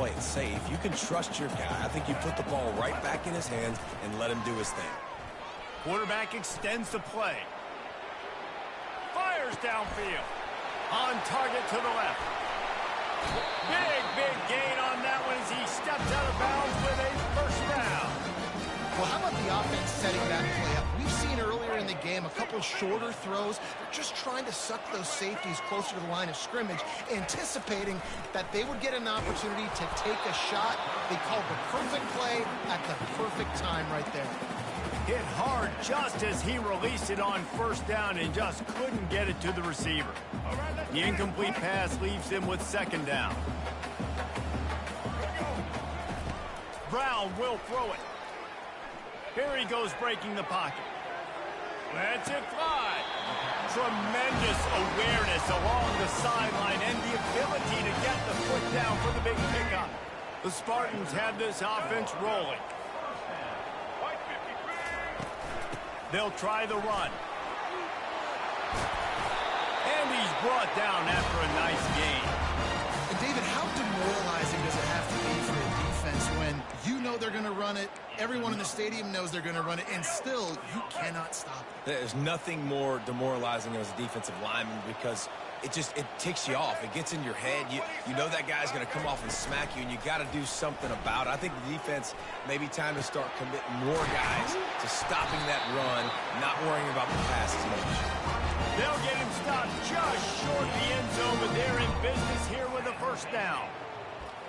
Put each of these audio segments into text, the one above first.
play it safe. You can trust your guy. I think you put the ball right back in his hands and let him do his thing. Quarterback extends the play. Fires downfield. On target to the left. Big gain on that one as he steps out of bounds with a first down. Well, how about the offense setting that play up? We've seen earlier in the game a couple shorter throws. They're just trying to suck those safeties closer to the line of scrimmage, anticipating that they would get an opportunity to take a shot. They called the perfect play at the perfect time right there. Hit hard just as he released it on first down and just couldn't get it to the receiver. The incomplete pass leaves him with second down. Brown will throw it. Here he goes breaking the pocket. Lets it fly. Tremendous awareness along the sideline and the ability to get the foot down for the big pickup. The Spartans have this offense rolling. They'll try the run. And he's brought down after a nice gain. And David, how demoralizing does it have to be for a defense when you know they're going to run it, everyone in the stadium knows they're going to run it, and still you cannot stop it? There's nothing more demoralizing as a defensive lineman because it ticks you off. It gets in your head. You know that guy's going to come off and smack you, and you got to do something about it. I think the defense maybe time to start committing more guys to stopping that run, not worrying about the pass as much. They'll get him stopped just short of the end zone, but they're in business here with a first down.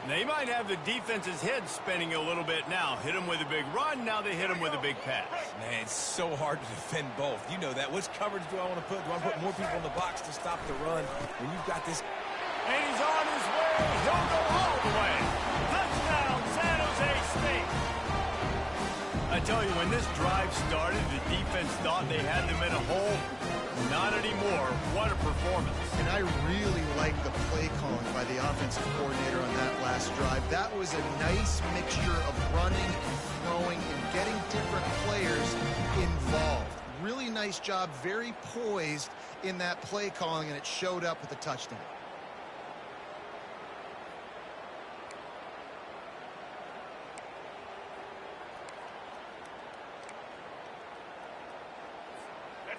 They might have the defense's head spinning a little bit now. Hit him with a big run, now they hit him with a big pass. Man, it's so hard to defend both. You know that. Which coverage do I want to put? Do I put more people in the box to stop the run? When you've got this... And he's on his way. He'll go all the way. Touchdown, San Jose State. I tell you, when this drive started, the defense thought they had them in a hole. Not anymore. What a performance. And I really like the play calling by the offensive coordinator on that last drive. That was a nice mixture of running and throwing and getting different players involved. Really nice job, very poised in that play calling, and it showed up with a touchdown.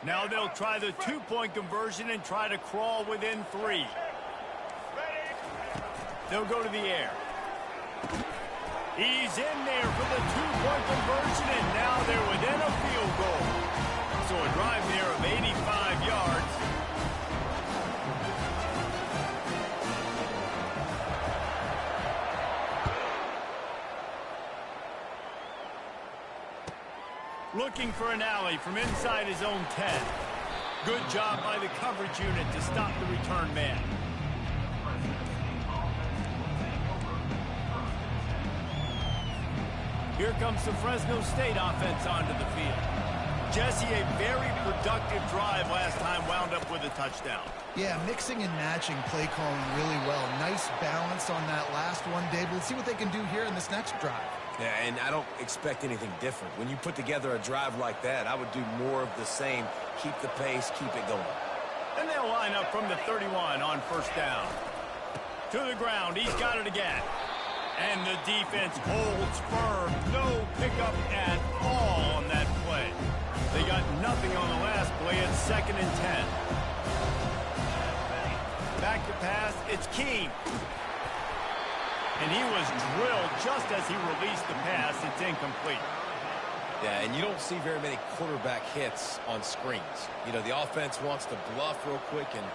Now they'll try the two-point conversion and try to crawl within 3. They'll go to the air. He's in there for the two-point conversion, and now they're within a field goal. So a drive there of 85 yards. Looking for an alley from inside his own 10. Good job by the coverage unit to stop the return man. Here comes the Fresno State offense onto the field. Jesse, a very productive drive last time, wound up with a touchdown. Yeah, mixing and matching play calling really well. Nice balance on that last one, Dave. Let's see what they can do here in this next drive. Yeah, and I don't expect anything different. When you put together a drive like that, I would do more of the same. Keep the pace, keep it going. And they'll line up from the 31 on first down. To the ground, he's got it again. And the defense holds firm. No pickup at all on that play. They got nothing on the last play. It's 2nd and 10. Back to pass, it's Keene. And he was drilled just as he released the pass. It's incomplete. Yeah, and you don't see very many quarterback hits on screens. You know, the offense wants to bluff real quick and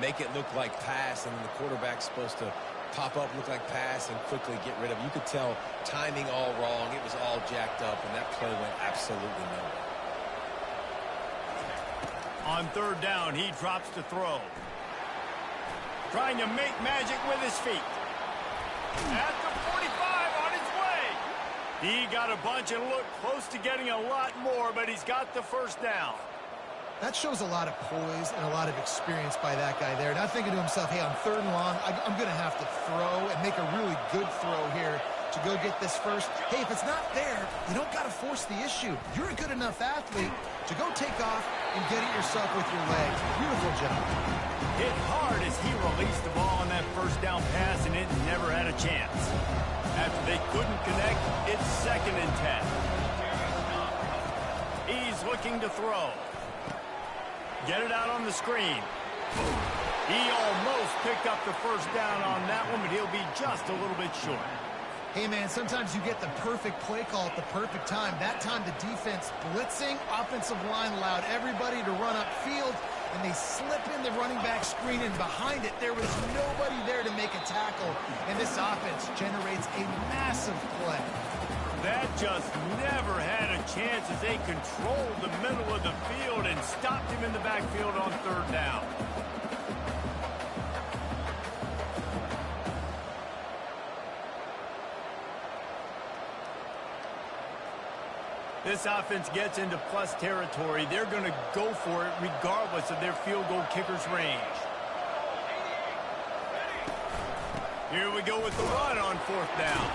make it look like pass, and then the quarterback's supposed to pop up, look like pass, and quickly get rid of it. You could tell timing all wrong. It was all jacked up, and that play went absolutely nowhere. On third down, he drops to throw. Trying to make magic with his feet. At the 45, on his way. He got a bunch and looked close to getting a lot more, but he's got the first down. That shows a lot of poise and a lot of experience by that guy there. Not thinking to himself, hey, on 3rd and long, I'm going to have to throw and make a really good throw here to go get this first. Hey, if it's not there, you don't got to force the issue. You're a good enough athlete to go take off and get it yourself with your legs. Beautiful job. Hit hard as he released the ball on that first down pass, and it never had a chance. looking to throw. Get it out on the screen. He almost picked up the first down on that one, but he'll be just a little bit short. Hey, man, sometimes you get the perfect play call at the perfect time. That time the defense blitzing, offensive line allowed everybody to run upfield, and they slip in the running back screen, and behind it there was nobody there to make a tackle, and this offense generates a massive play. That just never had a chance as they controlled the middle of the field and stopped him in the backfield on third down. This offense gets into plus territory. They're going to go for it regardless of their field goal kicker's range. Here we go with the run on fourth down.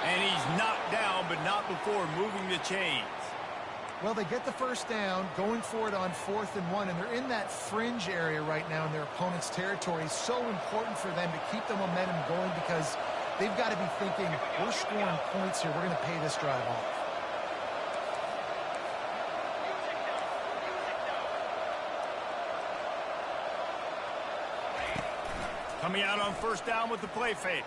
And he's knocked down, but not before moving the chains. Well, they get the first down, going for it on 4th and 1, and they're in that fringe area right now in their opponent's territory. So important for them to keep the momentum going because they've got to be thinking, we're scoring points here. We're going to pay this drive off. Coming out on first down with the play fake.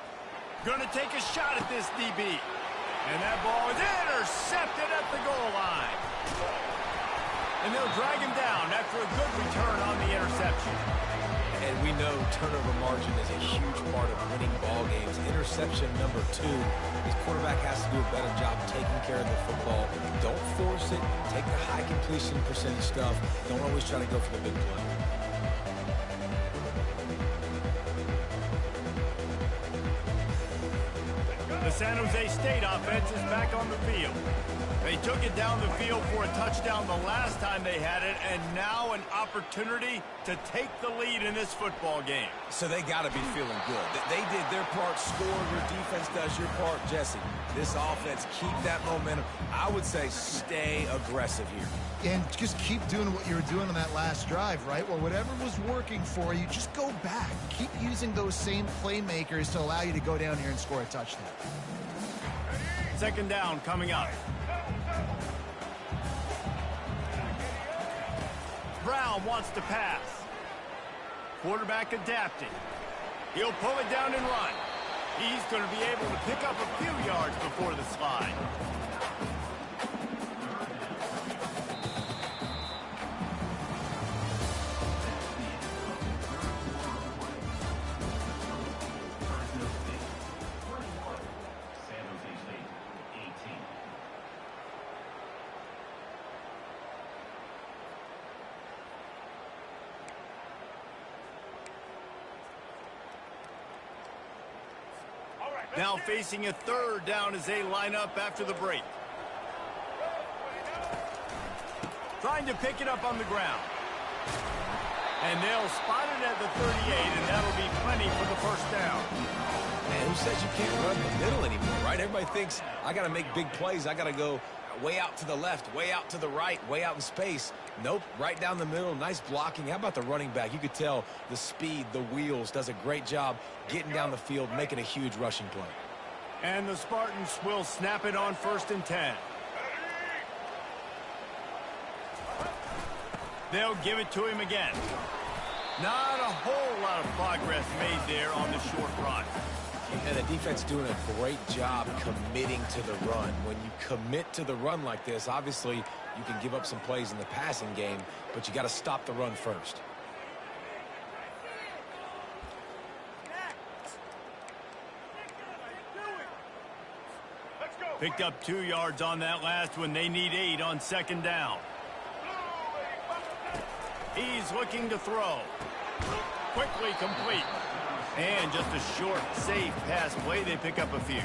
Going to take a shot at this DB. And that ball is intercepted at the goal line. And they'll drag him down after a good return on the interception. And we know turnover margin is a huge part of winning ball games. Interception number 2. His quarterback has to do a better job taking care of the football. Don't force it. Take the high completion percentage stuff. Don't always try to go for the big play. The San Jose State offense is back on the field. They took it down the field for a touchdown the last time they had it, and now an opportunity to take the lead in this football game. So they got to be feeling good. They did their part, score. Your defense does your part, Jesse. This offense, keep that momentum. I would say stay aggressive here. And just keep doing what you were doing on that last drive, right? Well, whatever was working for you, just go back. Keep using those same playmakers to allow you to go down here and score a touchdown. Second down coming up. Brown wants to pass. Quarterback adapting. He'll pull it down and run. He's going to be able to pick up a few yards before the slide. Now facing a third down as they line up after the break. Trying to pick it up on the ground. And they'll spot it at the 38, and that'll be plenty for the first down. Man, who says you can't run the middle anymore, right? Everybody thinks, I got to make big plays. I got to go way out to the left, way out to the right, way out in space. Nope, right down the middle, nice blocking. How about the running back? You could tell the speed, the wheels, does a great job getting down the field, making a huge rushing play. And the Spartans will snap it on 1st and 10. They'll give it to him again. Not a whole lot of progress made there on the short run. And the defense doing a great job committing to the run. When you commit to the run like this, obviously you can give up some plays in the passing game, but you got to stop the run first. Picked up 2 yards on that last one. They need 8 on second down. He's looking to throw. Quickly complete. And just a short, safe pass play. They pick up a few.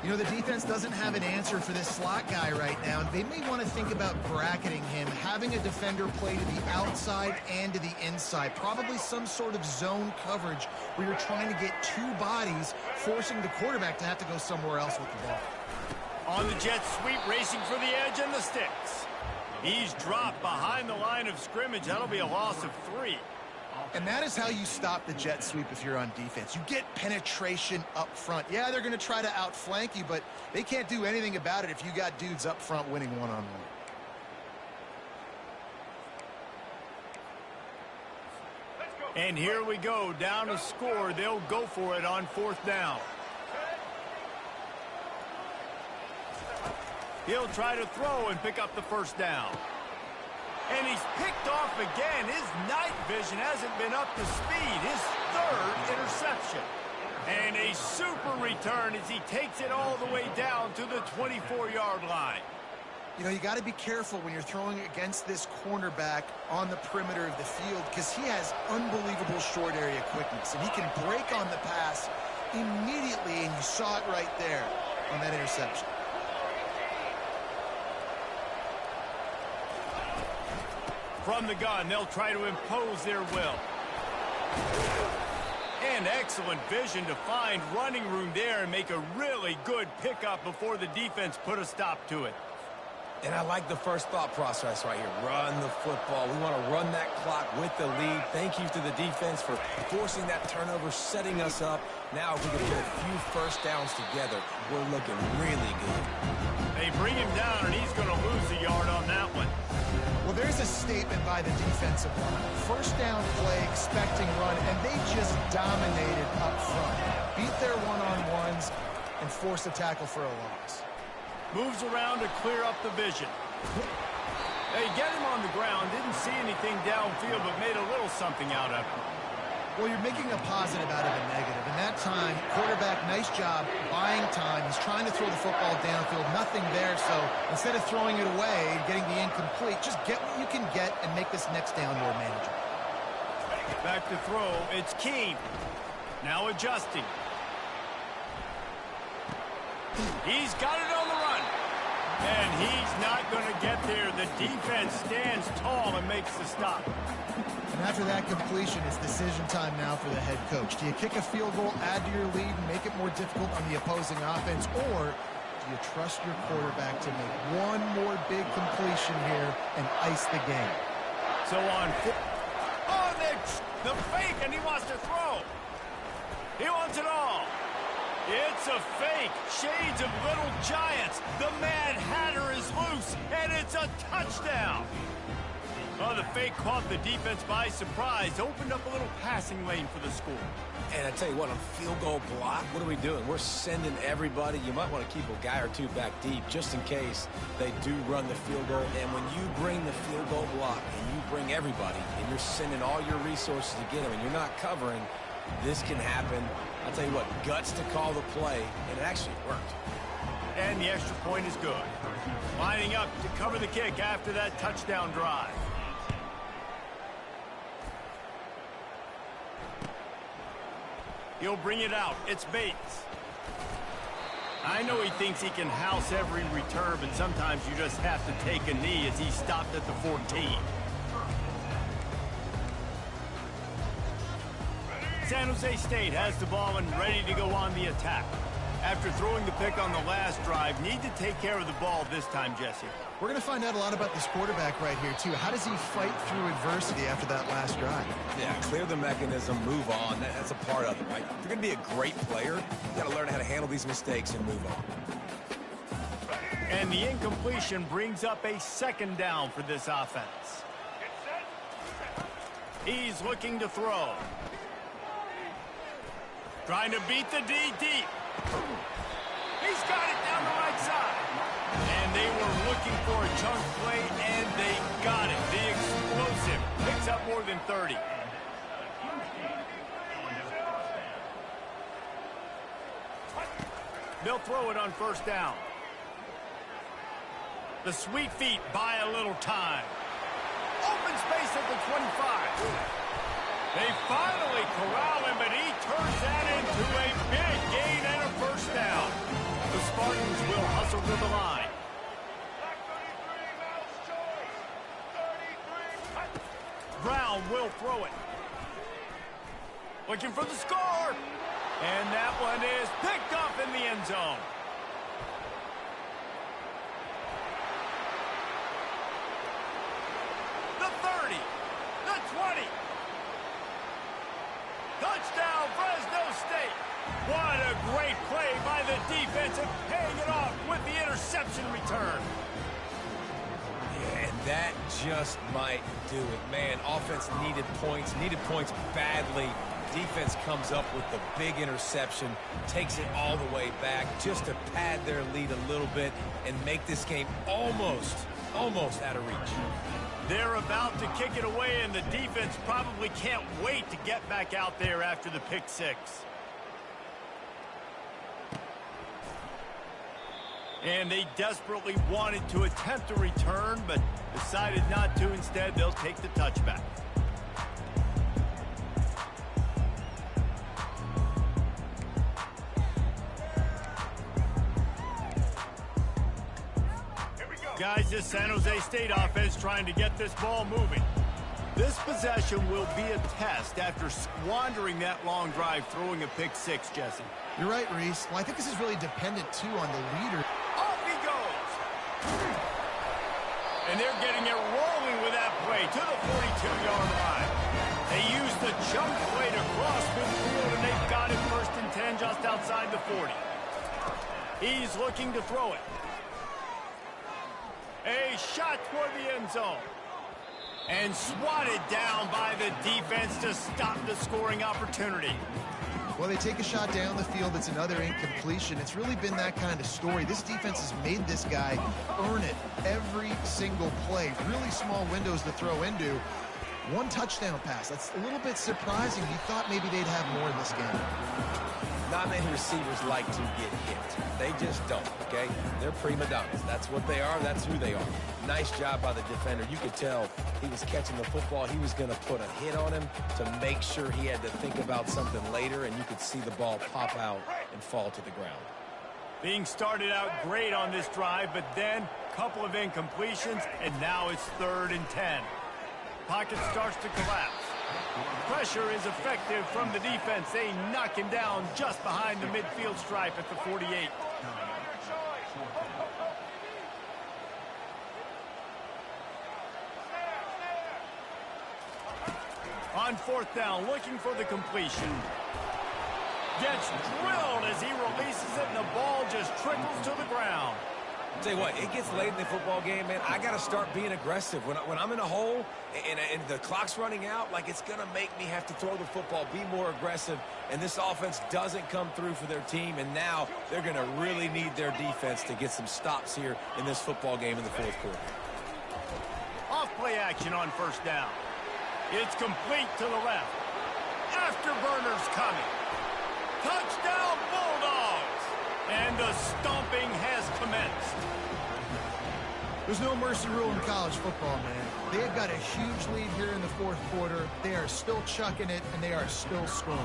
You know, the defense doesn't have an answer for this slot guy right now. They may want to think about bracketing him, having a defender play to the outside and to the inside. Probably some sort of zone coverage where you're trying to get 2 bodies, forcing the quarterback to have to go somewhere else with the ball. On the jet sweep, racing for the edge and the sticks. He's dropped behind the line of scrimmage. That'll be a loss of 3. And that is how you stop the jet sweep if you're on defense. You get penetration up front. Yeah, they're going to try to outflank you, but they can't do anything about it if you got dudes up front winning one-on-one. And here we go, down to score. They'll go for it on 4th down. He'll try to throw and pick up the 1st down. And he's picked off again. His night vision hasn't been up to speed. His 3rd interception. And a super return as he takes it all the way down to the 24-yard line. You know, you got to be careful when you're throwing against this cornerback on the perimeter of the field because he has unbelievable short area quickness. And he can break on the pass immediately, and you saw it right there on that interception. From the gun, they'll try to impose their will. And excellent vision to find running room there and make a really good pickup before the defense put a stop to it. And I like the first thought process right here. Run the football. We want to run that clock with the lead. Thank you to the defense for forcing that turnover, setting us up. Now if we can get a few first downs together, we're looking really good. They bring him down, and he's going to lose a yard on that one. Well, there's a statement by the defensive line. First down play, expecting run, and they just dominated up front. Beat their one-on-ones and forced a tackle for a loss. Moves around to clear up the vision. They get him on the ground. Didn't see anything downfield, but made a little something out of it. Well, you're making a positive out of a negative. And that time, quarterback, nice job buying time. He's trying to throw the football downfield. Nothing there, so instead of throwing it away and getting the incomplete, just get what you can get and make this next down more manageable. Back to throw. It's Keene. Now adjusting. He's got it on the run. And he's not going to get there. The defense stands tall and makes the stop. And after that completion, it's decision time now for the head coach. Do you kick a field goal, add to your lead, and make it more difficult on the opposing offense, or do you trust your quarterback to make one more big completion here and ice the game? So on the fake, and he wants to throw. He wants it all. It's a fake. Shades of Little Giants. The Mad Hatter is loose, and it's a touchdown. Oh, the fake caught the defense by surprise. Opened up a little passing lane for the score. And I tell you what, on field goal block, what are we doing? We're sending everybody. You might want to keep a guy or two back deep just in case they do run the field goal. And when you bring the field goal block and you bring everybody and you're sending all your resources to get them and you're not covering, this can happen. I'll tell you what, guts to call the play, and it actually worked. And the extra point is good. Lining up to cover the kick after that touchdown drive. He'll bring it out. It's Bates. I know he thinks he can house every return, but sometimes you just have to take a knee as he stopped at the 14. San Jose State has the ball and ready to go on the attack. After throwing the pick on the last drive, need to take care of the ball this time, Jesse. We're going to find out a lot about this quarterback right here, too. How does he fight through adversity after that last drive? Yeah, clear the mechanism, move on. That's a part of it, right? If you're going to be a great player, you got to learn how to handle these mistakes and move on. And the incompletion brings up a 2nd down for this offense. He's looking to throw. Trying to beat the D deep. He's got it down the right side. And they were looking for a chunk play, and they got it. The explosive picks up more than 30. They'll throw it on 1st down. The sweet feet buy a little time. Open space at the 25. They finally corral him, but he turns that into a big gain and a 1st down. The Spartans will hustle to the line. Brown will throw it. Looking for the score. And that one is picked up in the end zone. The 30. The 20. Touchdown, Fresno State. What a great play by the defense and paying it off with the interception return. Yeah, And that just might do it. Man, offense needed points badly. Defense comes up with the big interception, takes it all the way back just to pad their lead a little bit and make this game almost out of reach. They're about to kick it away, and the defense probably can't wait to get back out there after the pick six. And they desperately wanted to attempt a return, but decided not to. Instead, they'll take the touchback. Guys, this San Jose State offense trying to get this ball moving. This possession will be a test after squandering that long drive, throwing a pick six, Jesse. You're right, Reese. Well, I think this is really dependent, too, on the leader. Off he goes! And they're getting it rolling with that play to the 42-yard line. They use the jump play to cross midfield, and they've got it 1st and 10 just outside the 40. He's looking to throw it. A shot toward the end zone. And swatted down by the defense to stop the scoring opportunity. Well, they take a shot down the field. It's another incompletion. It's really been that kind of story. This defense has made this guy earn it every single play. Really small windows to throw into. One touchdown pass. That's a little bit surprising. You thought maybe they'd have more in this game. Not many receivers like to get hit. They just don't, okay? They're prima donnas. That's what they are. That's who they are. Nice job by the defender. You could tell he was catching the football. He was going to put a hit on him to make sure he had to think about something later, and you could see the ball pop out and fall to the ground. Being started out great on this drive, but then a couple of incompletions, and now it's 3rd and 10. Pocket starts to collapse. Pressure is effective from the defense. They knock him down just behind the midfield stripe at the 48. On 4th down, looking for the completion. Gets drilled as he releases it, and the ball just trickles to the ground. Tell you what, it gets late in the football game, man. I got to start being aggressive. When I'm in a hole and the clock's running out, like, it's going to make me have to throw the football, be more aggressive, and this offense doesn't come through for their team, and now they're going to really need their defense to get some stops here in this football game in the 4th quarter. Off-play action on 1st down. It's complete to the left. Afterburners coming. Touchdown, Bulldogs! And the stomping has commenced. There's no mercy rule in college football, man. They have got a huge lead here in the 4th quarter. They are still chucking it, and they are still scoring.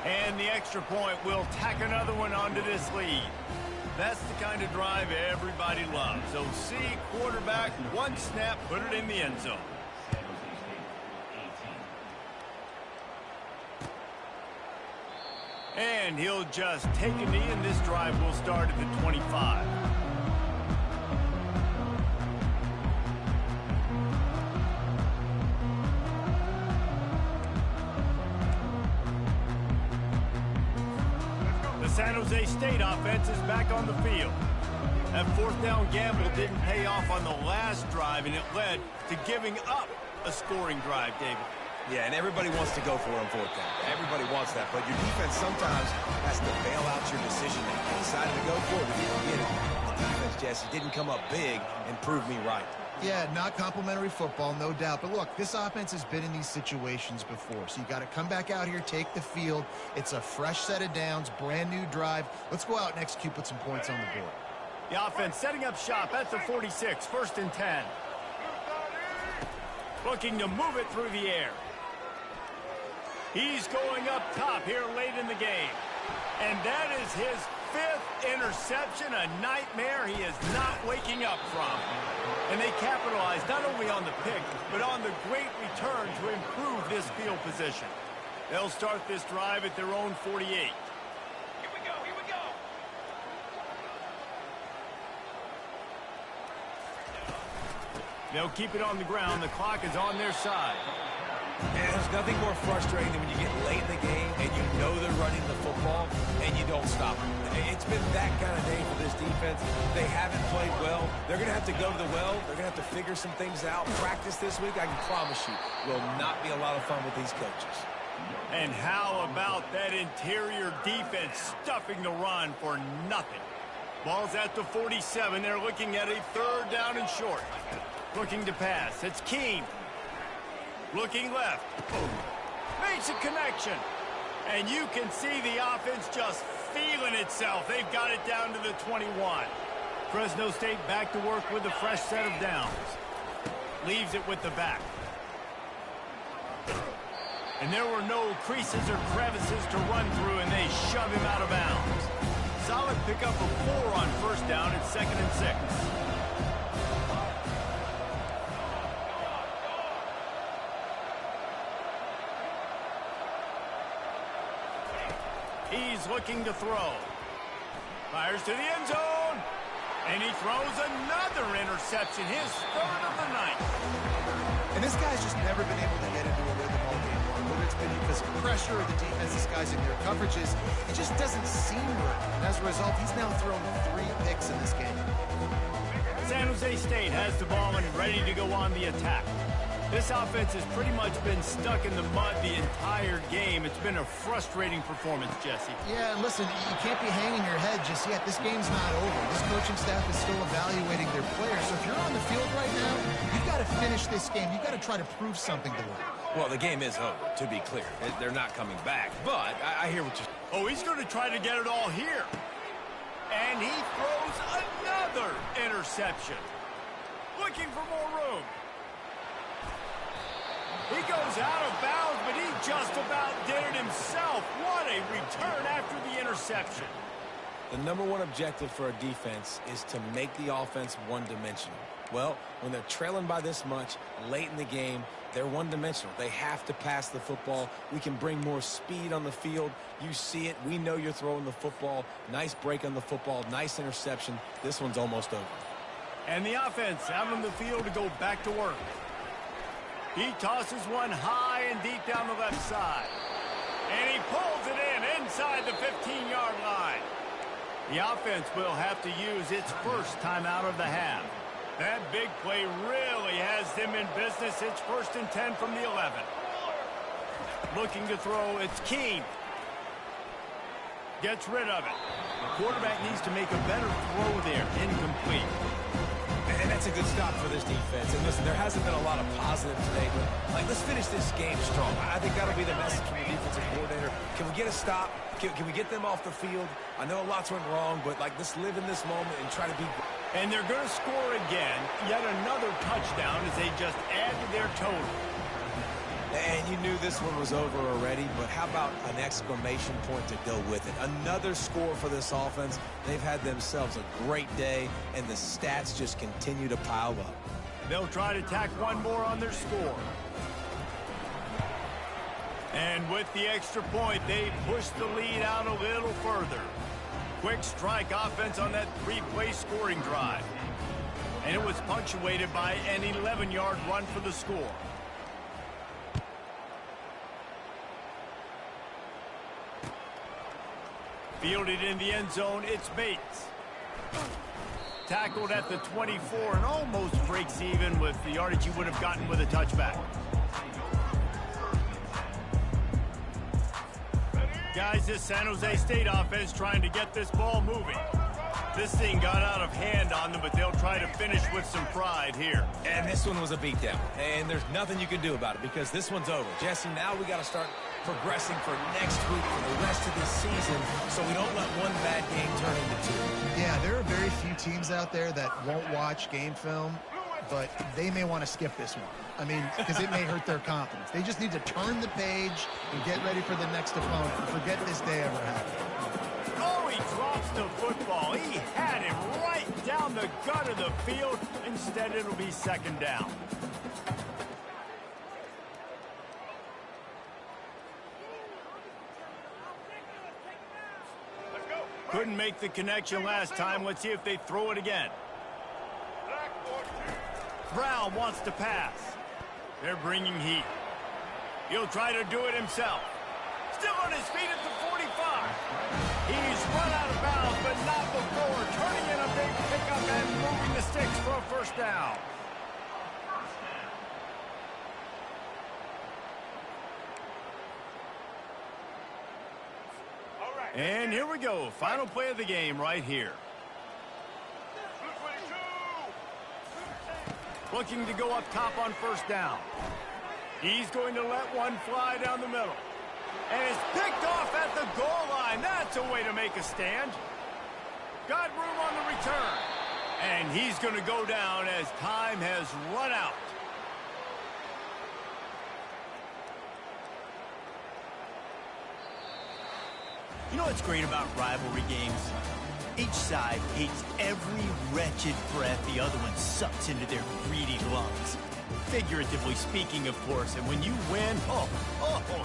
And the extra point will tack another one onto this lead. That's the kind of drive everybody loves. OC, quarterback, one snap, put it in the end zone. And he'll just take a knee, and this drive will start at the 25. The San Jose State offense is back on the field. That 4th down gamble didn't pay off on the last drive, and it led to giving up a scoring drive, David. Yeah, and everybody wants to go for it on 4th down. Everybody wants that, but your defense sometimes has to bail out your decision making. You decided to go for it, but you didn't get it. The defense, Jesse, didn't come up big and prove me right. Yeah, not complimentary football, no doubt. But look, this offense has been in these situations before, so you got to come back out here, take the field. It's a fresh set of downs, brand new drive. Let's go out and execute, put some points on the board. The offense setting up shop at the 46, 1st and 10. Looking to move it through the air. He's going up top here late in the game. And that is his 5th interception, a nightmare he is not waking up from. And they capitalize not only on the pick, but on the great return to improve this field position. They'll start this drive at their own 48. Here we go, here we go. They'll keep it on the ground. The clock is on their side. And there's nothing more frustrating than when you get late in the game and you know they're running the football ball, and you don't stop them. It's been that kind of day for this defense. They haven't played well. They're going to have to go to the well. They're going to have to figure some things out. Practice this week, I can promise you, will not be a lot of fun with these coaches. And how about that interior defense stuffing the run for nothing? Ball's at the 47. They're looking at a 3rd down and short. Looking to pass. It's Keene. Looking left. Makes a connection. And you can see the offense just feeling itself. They've got it down to the 21. Fresno State back to work with a fresh set of downs. Leaves it with the back. And there were no creases or crevices to run through, and they shove him out of bounds. Solid pickup of 4 on 1st down. It's 2nd and 6. He's looking to throw. Fires to the end zone. And he throws another interception, his 3rd of the night. And this guy's just never been able to get into a rhythm all game long. Whether it's been because of pressure or the defense disguising their coverages, it just doesn't seem right. And as a result, he's now thrown 3 picks in this game. San Jose State has the ball and ready to go on the attack. This offense has pretty much been stuck in the mud the entire game. It's been a frustrating performance, Jesse. Yeah, and listen, you can't be hanging your head just yet. This game's not over. This coaching staff is still evaluating their players. So if you're on the field right now, you've got to finish this game. You've got to try to prove something to them. Well, the game is over, to be clear. They're not coming back. But I hear what you're... Oh, he's going to try to get it all here. And he throws another interception. Looking for more room. He goes out of bounds, but he just about did it himself. What a return after the interception. The #1 objective for a defense is to make the offense one-dimensional. Well, when they're trailing by this much late in the game, they're one-dimensional. They have to pass the football. We can bring more speed on the field. You see it. We know you're throwing the football. Nice break on the football. Nice interception. This one's almost over. And the offense out on the field to go back to work. He tosses one high and deep down the left side. And he pulls it in inside the 15-yard line. The offense will have to use its first timeout of the half. That big play really has them in business. It's 1st and 10 from the 11. Looking to throw, it's Keene. Gets rid of it. The quarterback needs to make a better throw there. Incomplete. And that's a good stop for this defense. And listen, there hasn't been a lot of positive today, but let's finish this game strong. I think that'll be the message from the defensive coordinator. Can we get a stop? Can we get them off the field? I know lots went wrong, but let's live in this moment and try to be. And they're going to score again. Yet another touchdown as they just add to their total. And you knew this one was over already, but how about an exclamation point to go with it? Another score for this offense. They've had themselves a great day, and the stats just continue to pile up. They'll try to tack one more on their score. And with the extra point, they push the lead out a little further. Quick strike offense on that 3-play scoring drive. And it was punctuated by an 11-yard run for the score. Fielded in the end zone, it's Bates. Tackled at the 24 and almost breaks even with the yardage he would have gotten with a touchback. Guys, this San Jose State offense trying to get this ball moving. This thing got out of hand on them, but they'll try to finish with some pride here. And this one was a beatdown, and there's nothing you can do about it because this one's over. Jesse, now we got to start progressing for next week for the rest of this season so we don't let one bad game turn into 2. Yeah, there are very few teams out there that won't watch game film, but they may want to skip this one. I mean, because it may hurt their confidence. They just need to turn the page and get ready for the next opponent and forget this day ever happened. Oh, he drops the football. He had him right down the gut of the field. Instead, it'll be 2nd down. Couldn't make the connection last time. Let's see if they throw it again. Brown wants to pass. They're bringing heat. He'll try to do it himself. Still on his feet at the 45. He's run out of bounds, but not before turning in a big pickup and moving the sticks for a first down. And here we go. Final play of the game right here. Looking to go up top on first down. He's going to let one fly down the middle. And it's picked off at the goal line. That's a way to make a stand. Got room on the return. And he's going to go down as time has run out. You know what's great about rivalry games? Each side hates every wretched breath the other one sucks into their greedy lungs. Figuratively speaking, of course, and when you win, oh,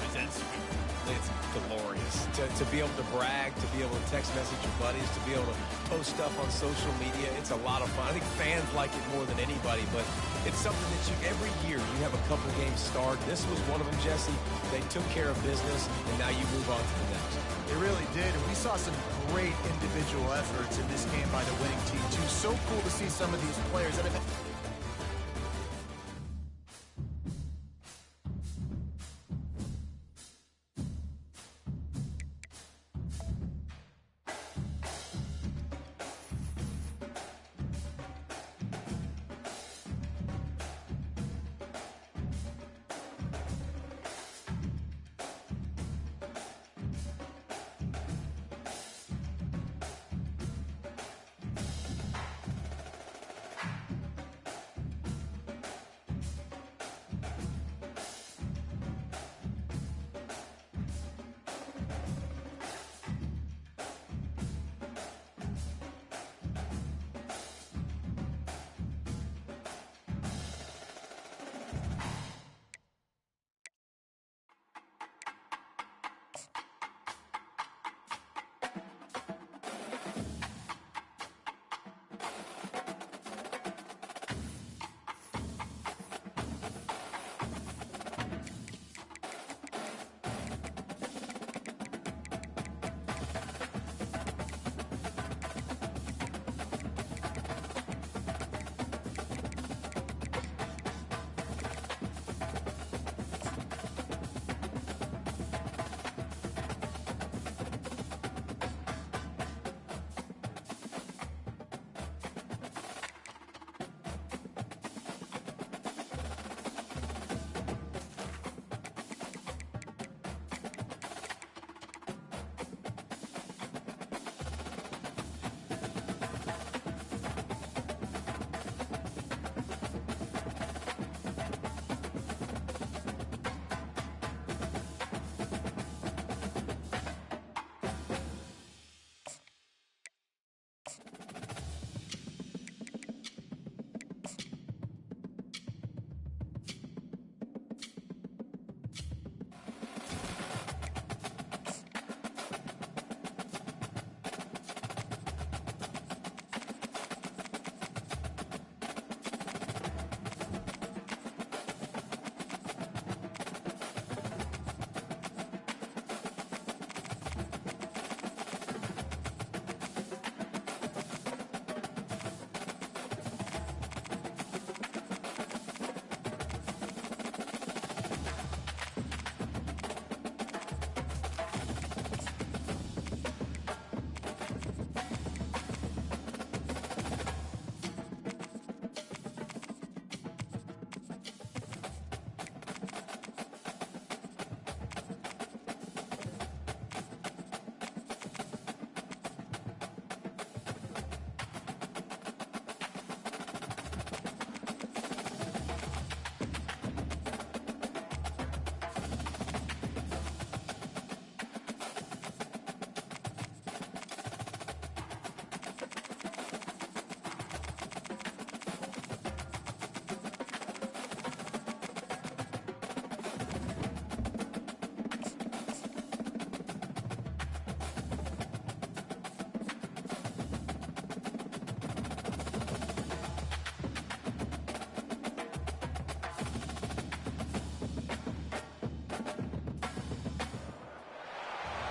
is that sweet. It's glorious. To be able to brag, to be able to text message your buddies, to be able to post stuff on social media, it's a lot of fun. I think fans like it more than anybody, but it's something that every year you have a couple games start. This was one of them, Jesse. They took care of business, and now you move on to the next. They really did, and we saw some great individual efforts in this game by the winning team, too. So cool to see some of these players. And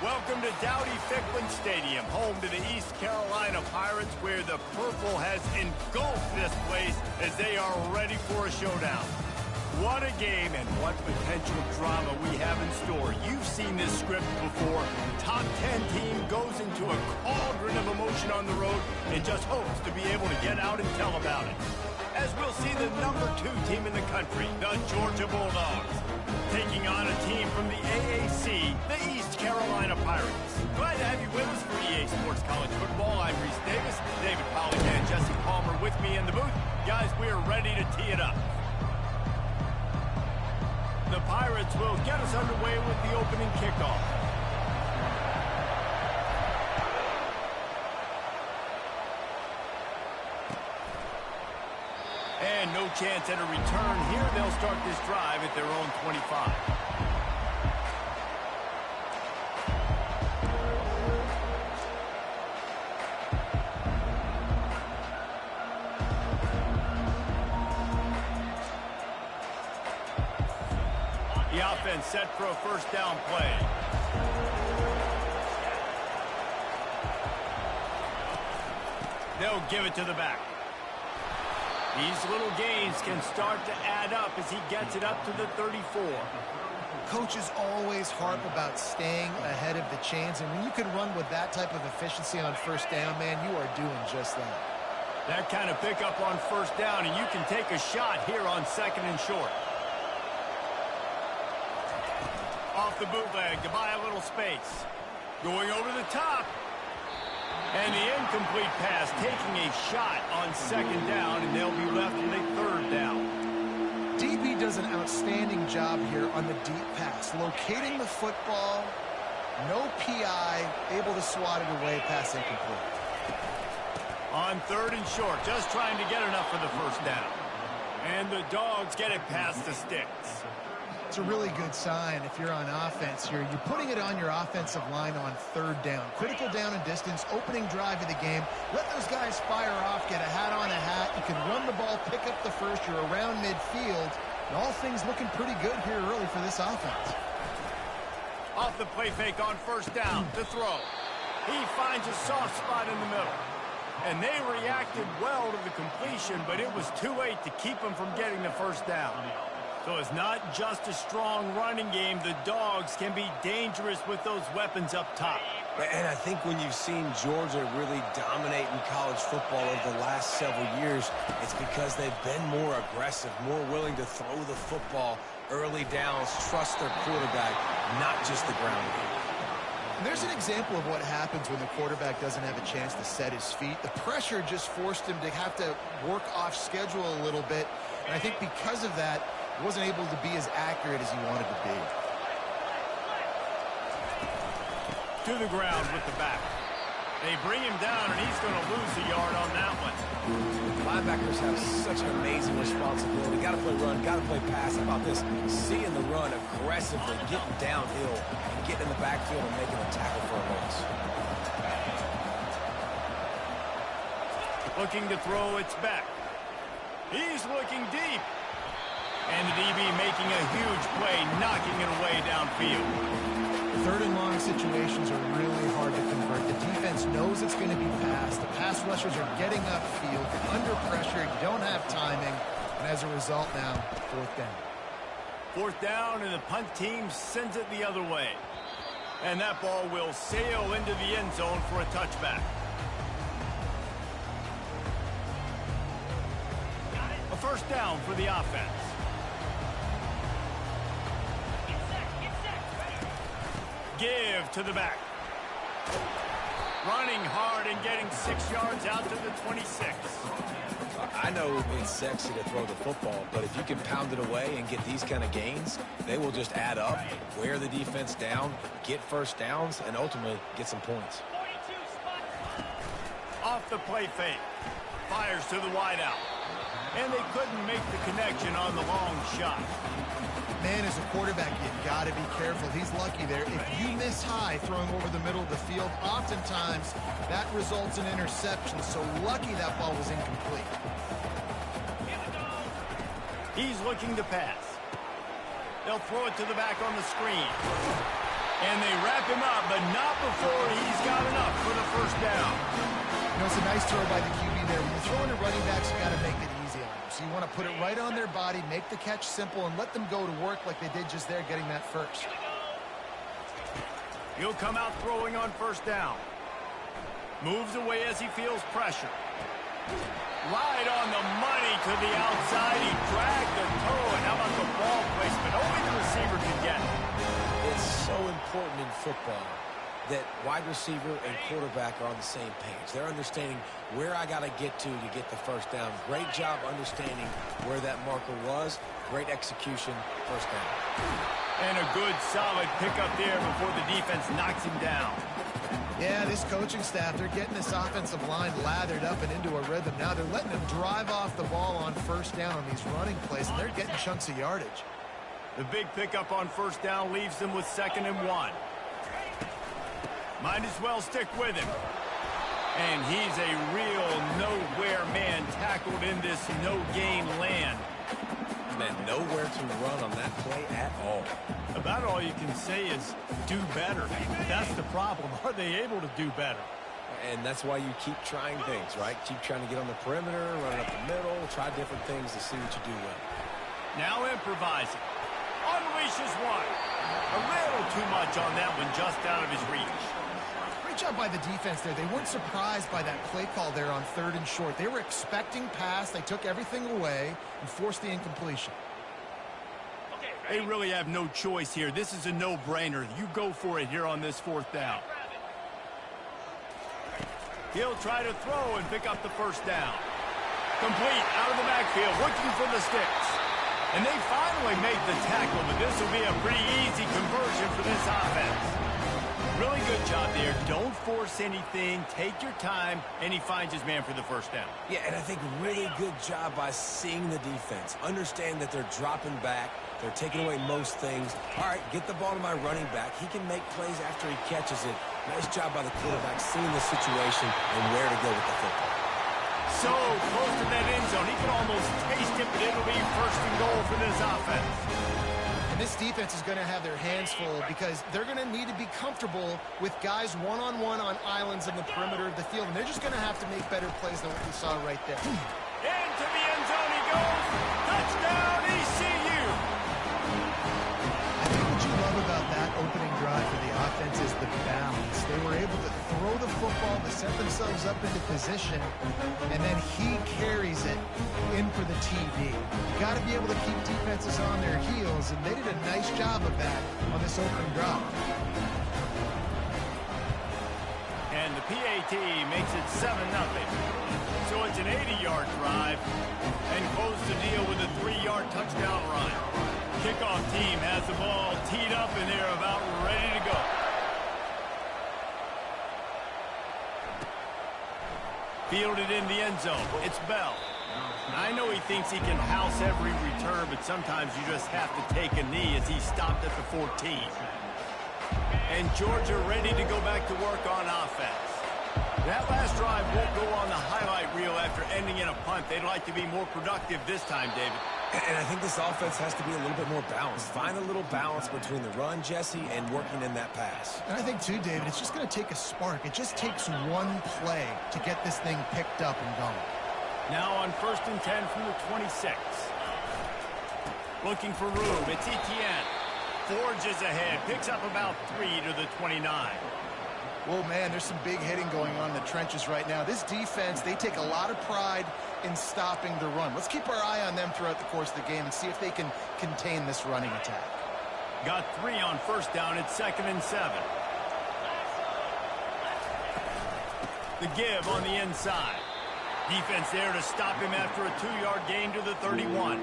Welcome to Dowdy Ficklen Stadium, home to the East Carolina Pirates, where the purple has engulfed this place as they are ready for a showdown. What a game and what potential drama we have in store. You've seen this script before. Top 10 team goes into a cauldron of emotion on the road and just hopes to be able to get out and tell about it. As we'll see the number 2 team in the country, the Georgia Bulldogs, taking on a team from the AAC, the East Carolina Pirates. Glad to have you with us for EA Sports College Football. I'm Reese Davis, David Pollack and Jesse Palmer with me in the booth. Guys, we're ready to tee it up. The Pirates will get us underway with the opening kickoff. And no chance at a return here. They'll start this drive at their own 25. The offense set for a first down play. They'll give it to the back. These little gains can start to add up as he gets it up to the 34. Coaches always harp about staying ahead of the chains, and when you can run with that type of efficiency on first down, man, you are doing just that. That kind of pickup on first down, and you can take a shot here on second and short. Off the bootleg to buy a little space. Going over the top. And the incomplete pass taking a shot on second down, and they'll be left with a third down. DB does an outstanding job here on the deep pass. Locating the football, no PI, able to swat it away, pass incomplete. On third and short, just trying to get enough for the first down. And the Dogs get it past the sticks. It's a really good sign if you're on offense here. You're putting it on your offensive line on third down. Critical down and distance, opening drive of the game. Let those guys fire off, get a hat on a hat. You can run the ball, pick up the first. You're around midfield. And all things looking pretty good here early for this offense. Off the play fake on first down to throw. He finds a soft spot in the middle. And they reacted well to the completion, but it was too late to keep them from getting the first down. So it's not just a strong running game. The Dogs can be dangerous with those weapons up top. And I think when you've seen Georgia really dominate in college football over the last several years, it's because they've been more aggressive, more willing to throw the football early downs, trust their quarterback, not just the ground game. And there's an example of what happens when the quarterback doesn't have a chance to set his feet. The pressure just forced him to have to work off schedule a little bit. And I think because of that, wasn't able to be as accurate as he wanted to be. To the ground with the back. They bring him down, and he's going to lose a yard on that one. Linebackers have such an amazing responsibility. Got to play run, got to play pass. How about this? Seeing the run aggressively, getting downhill, and getting in the backfield and making a tackle for a loss. Looking to throw, it's back. He's looking deep. And the DB making a huge play, knocking it away downfield. Third and long situations are really hard to convert. The defense knows it's going to be passed. The pass rushers are getting upfield. You're under pressure. You don't have timing. And as a result now, fourth down. Fourth down, and the punt team sends it the other way. And that ball will sail into the end zone for a touchback. A first down for the offense. Give to the back. Running hard and getting 6 yards out to the 26. I know it's sexy to throw the football, but if you can pound it away and get these kind of gains, they will just add up, wear the defense down, get first downs, and ultimately get some points. Off the play fake. Fires to the wideout. And they couldn't make the connection on the long shot. Man, as a quarterback, you've got to be careful. He's lucky there. If you miss high throwing over the middle of the field, oftentimes that results in interception. So lucky that ball was incomplete. He's looking to pass. They'll throw it to the back on the screen. And they wrap him up, but not before he's got enough down. You know, it's a nice throw by the QB there. When you're throwing to running backs, you got to make it easy on them. So you want to put it right on their body, make the catch simple, and let them go to work like they did just there, getting that first. He'll come out throwing on first down. Moves away as he feels pressure. Right on the money to the outside. He dragged the toe, and how about the ball placement? Only the receiver can get it. It's so important in football that wide receiver and quarterback are on the same page. They're understanding where I got to get get the first down. Great job understanding where that marker was. Great execution, first down. And a good, solid pickup there before the defense knocks him down. Yeah, this coaching staff, they're getting this offensive line lathered up and into a rhythm. Now they're letting them drive off the ball on first down on these running plays, and they're getting chunks of yardage. The big pickup on first down leaves them with 2nd and 1. Might as well stick with him. And he's a real nowhere man tackled in this no-gain land. Man, nowhere to run on that play at all. About all you can say is do better. That's the problem. Are they able to do better? And that's why you keep trying things, right? Keep trying to get on the perimeter, run up the middle, try different things to see what you do well. Now improvising. Unleashes one. A little too much on that one, just out of his reach. Great job by the defense there. They weren't surprised by that play call there on 3rd and short. They were expecting pass. They took everything away and forced the incompletion. They really have no choice here. This is a no-brainer. You go for it here on this 4th down. He'll try to throw and pick up the first down. Complete out of the backfield, looking for the sticks. And they finally make the tackle, but this will be a pretty easy conversion for this offense. Really good job there. Don't force anything. Take your time, and he finds his man for the first down. Yeah, and I think really good job by seeing the defense. Understand that they're dropping back. They're taking away most things. All right, get the ball to my running back. He can make plays after he catches it. Nice job by the quarterback seeing the situation and where to go with the football. So close to that end zone. He can almost taste it, but it'll be 1st and goal for this offense. And this defense is going to have their hands full because they're going to need to be comfortable with guys one-on-one on islands in the perimeter of the field. And they're just going to have to make better plays than what we saw right there. Into the end zone he goes. Touchdown, ECU. I think what you love about that opening drive for the offense is the balance. They were able to throw the football to set themselves up into position, and then he carries it in for the TD. You got to be able to keep defenses on their heels, and they did a nice job of that on this opening drive. And the PAT makes it 7-0. So it's an 80-yard drive, and close the deal with a 3-yard touchdown run. Kickoff team has the ball teed up, and they're about ready to go. Fielded in the end zone. It's Bell. I know he thinks he can house every return, but sometimes you just have to take a knee as he stopped at the 14. And Georgia ready to go back to work on offense. That last drive won't go on the highlight reel after ending in a punt. They'd like to be more productive this time, David. And I think this offense has to be a little bit more balanced. Find a little balance between the run, Jesse, and working in that pass. And I think, too, David, it's just going to take a spark. It just takes one play to get this thing picked up and going. Now on 1st and 10 from the 26. Looking for room. It's Etienne. Forges ahead. Picks up about 3 to the 29. Well, man, there's some big hitting going on in the trenches right now. This defense, they take a lot of pride in stopping the run. Let's keep our eye on them throughout the course of the game and see if they can contain this running attack. Got 3 on first down. It's 2nd and 7. The give on the inside. Defense there to stop him after a 2-yard gain to the 31.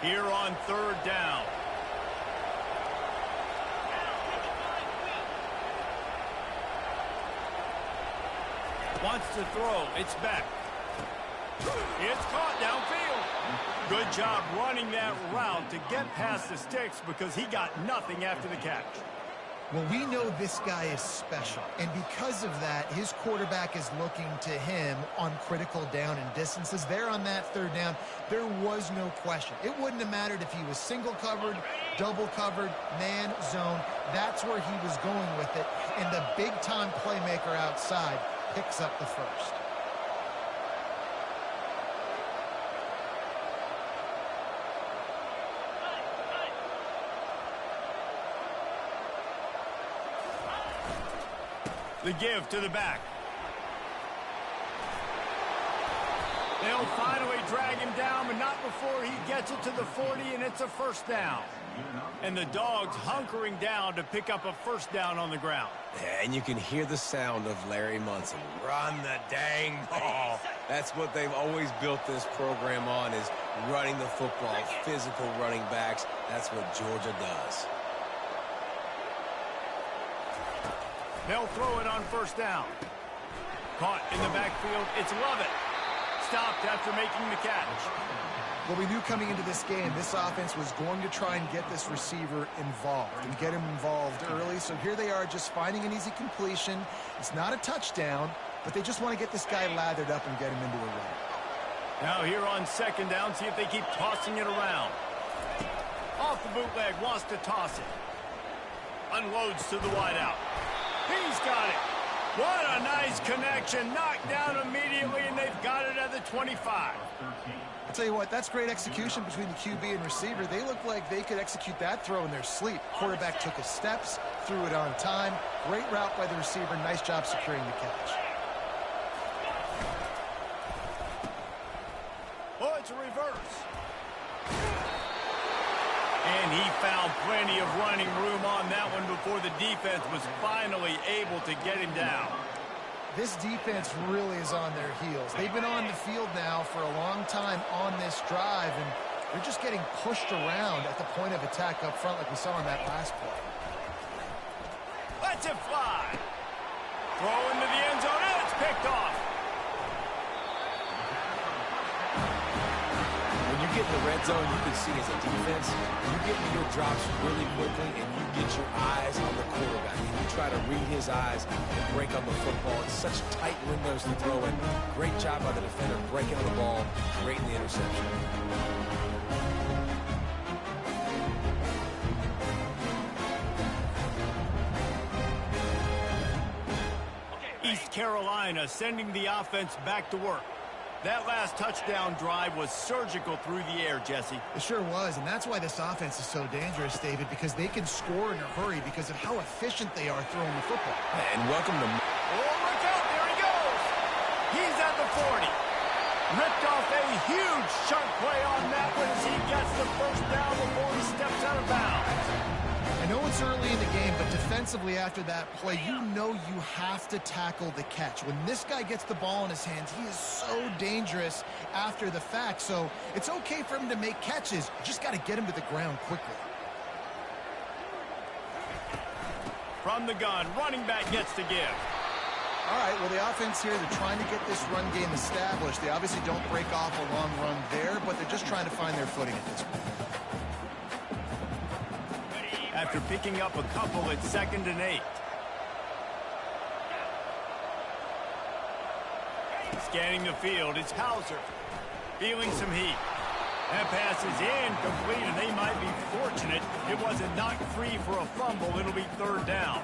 Here on 3rd down. Wants to throw. It's back. It's caught downfield. Good job running that route to get past the sticks because he got nothing after the catch. Well, we know this guy is special, and because of that, his quarterback is looking to him on critical down and distances. There on that third down, there was no question. It wouldn't have mattered if he was single covered, double covered, man, zone. That's where he was going with it, and the big-time playmaker outside picks up the first. The give to the back. They'll finally drag him down, but not before he gets it to the 40, and it's a first down. And the Dogs hunkering down to pick up a first down on the ground. Yeah, and you can hear the sound of Larry Munson. Run the dang ball. That's what they've always built this program on, is running the football, physical running backs. That's what Georgia does. They'll throw it on first down. Caught in the backfield. It's Lovett. Stopped after making the catch. Well, we knew coming into this game, this offense was going to try and get this receiver involved and get him involved early. So here they are just finding an easy completion. It's not a touchdown, but they just want to get this guy lathered up and get him into a run. Now here on second down, see if they keep tossing it around. Off the bootleg, wants to toss it. Unloads to the wideout. He's got it. What a nice connection. Knocked down immediately, and they've got it at the 25. I'll tell you what, that's great execution between the QB and receiver. They look like they could execute that throw in their sleep. Quarterback took his steps, threw it on time. Great route by the receiver. Nice job securing the catch. Oh, it's a reverse. And he found plenty of running room on that one before the defense was finally able to get him down. This defense really is on their heels. They've been on the field now for a long time on this drive, and they're just getting pushed around at the point of attack up front like we saw in that last play. Lets it fly. Throw into the end zone, and it's picked off. When you get in the red zone, you can see as a defense, you get into your drops really quickly, and you get your eyes on the quarterback. And you try to read his eyes and break on the football. It's such tight windows to throw in. Great job by the defender breaking on the ball, great in the interception. East Carolina sending the offense back to work. That last touchdown drive was surgical through the air, Jesse. It sure was, and that's why this offense is so dangerous, David, because they can score in a hurry because of how efficient they are throwing the football. And welcome to... Oh, look out, there he goes. He's at the 40. Ripped off a huge chunk play on that one as he gets the first down before he steps out of bounds. I know it's early in the game, but defensively after that play, you know you have to tackle the catch. When this guy gets the ball in his hands, he is so dangerous after the fact. So it's okay for him to make catches. You just got to get him to the ground quickly. From the gun, running back gets to give. All right, well, the offense here, they're trying to get this run game established. They obviously don't break off a long run there, but they're just trying to find their footing at this point. After picking up a couple at 2nd and 8. Scanning the field, it's Hauser. Feeling some heat. That pass is incomplete, and they might be fortunate it wasn't knocked free for a fumble. It'll be 3rd down.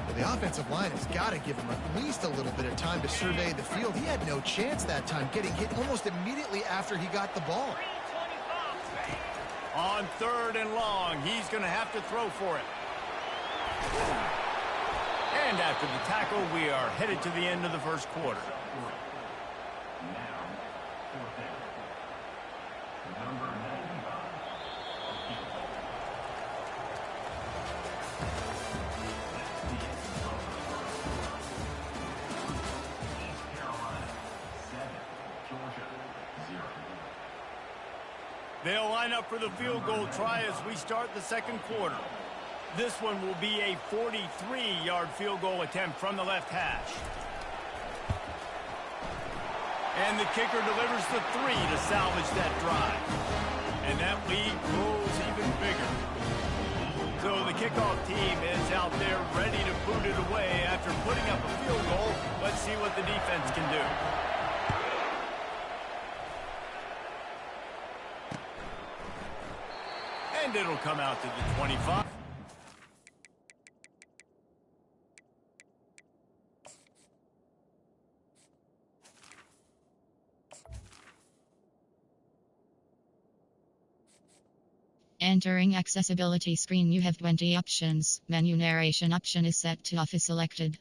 Well, the offensive line has got to give him at least a little bit of time to survey the field. He had no chance that time, getting hit almost immediately after he got the ball. On 3rd and long, he's going to have to throw for it. And after the tackle, we are headed to the end of the first quarter. They'll line up for the field goal try as we start the second quarter. This one will be a 43-yard field goal attempt from the left hash. And the kicker delivers the 3 to salvage that drive. And that lead grows even bigger. So the kickoff team is out there ready to boot it away after putting up a field goal. Let's see what the defense can do. And it'll come out to the 25. Entering accessibility screen, you have 20 options. Menu narration option is set to off is selected.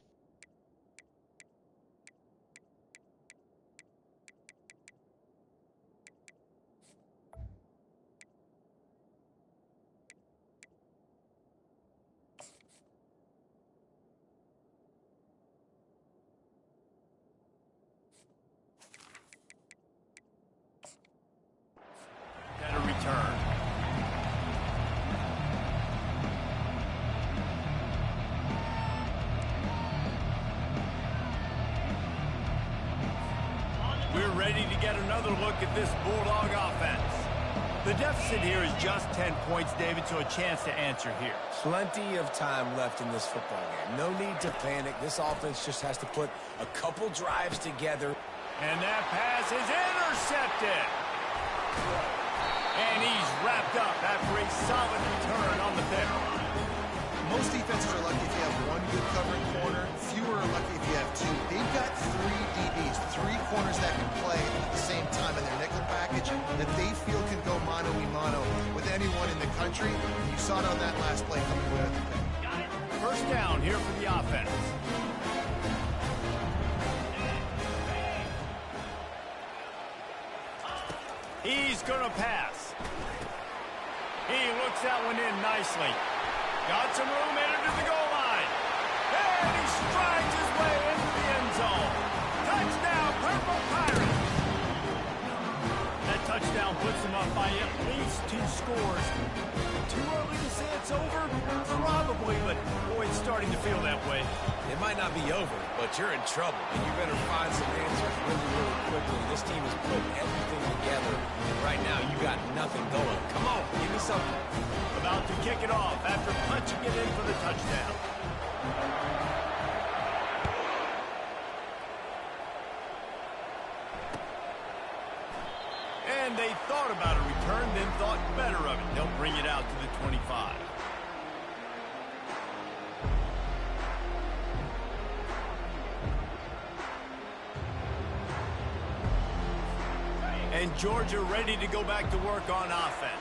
Got a return. We're ready to get another look at this Bulldog offense. The deficit here is just 10 points, David, so a chance to answer here. Plenty of time left in this football game. No need to panic. This offense just has to put a couple drives together. And that pass is intercepted. And he's wrapped up after a solid return on the pick. Most defenses are lucky if you have one good covering corner. Fewer are lucky if you have two. They've got three DBs, three corners that can play at the same time in their nickel package that they feel can go mano-a-mano with anyone in the country. And you saw it on that last play coming away with the pick. First down here for the offense. He's going to pass. He looks that one in nicely. Got some room headed to the goal line. And he strides his way into the end zone. Touchdown, Purple Pirates. That touchdown puts them up by at least 2 scores. Too early to say it's over? Probably, but boy, it's starting to feel that way. It might not be over, but you're in trouble, and you better find some answers really, really quickly. This team is putting everything together, and right now you got nothing going. Come on, give me something. About to kick it off after punching it in for the touchdown. And they thought about a return, then thought better of it. They'll bring it out to the 25. And Georgia ready to go back to work on offense.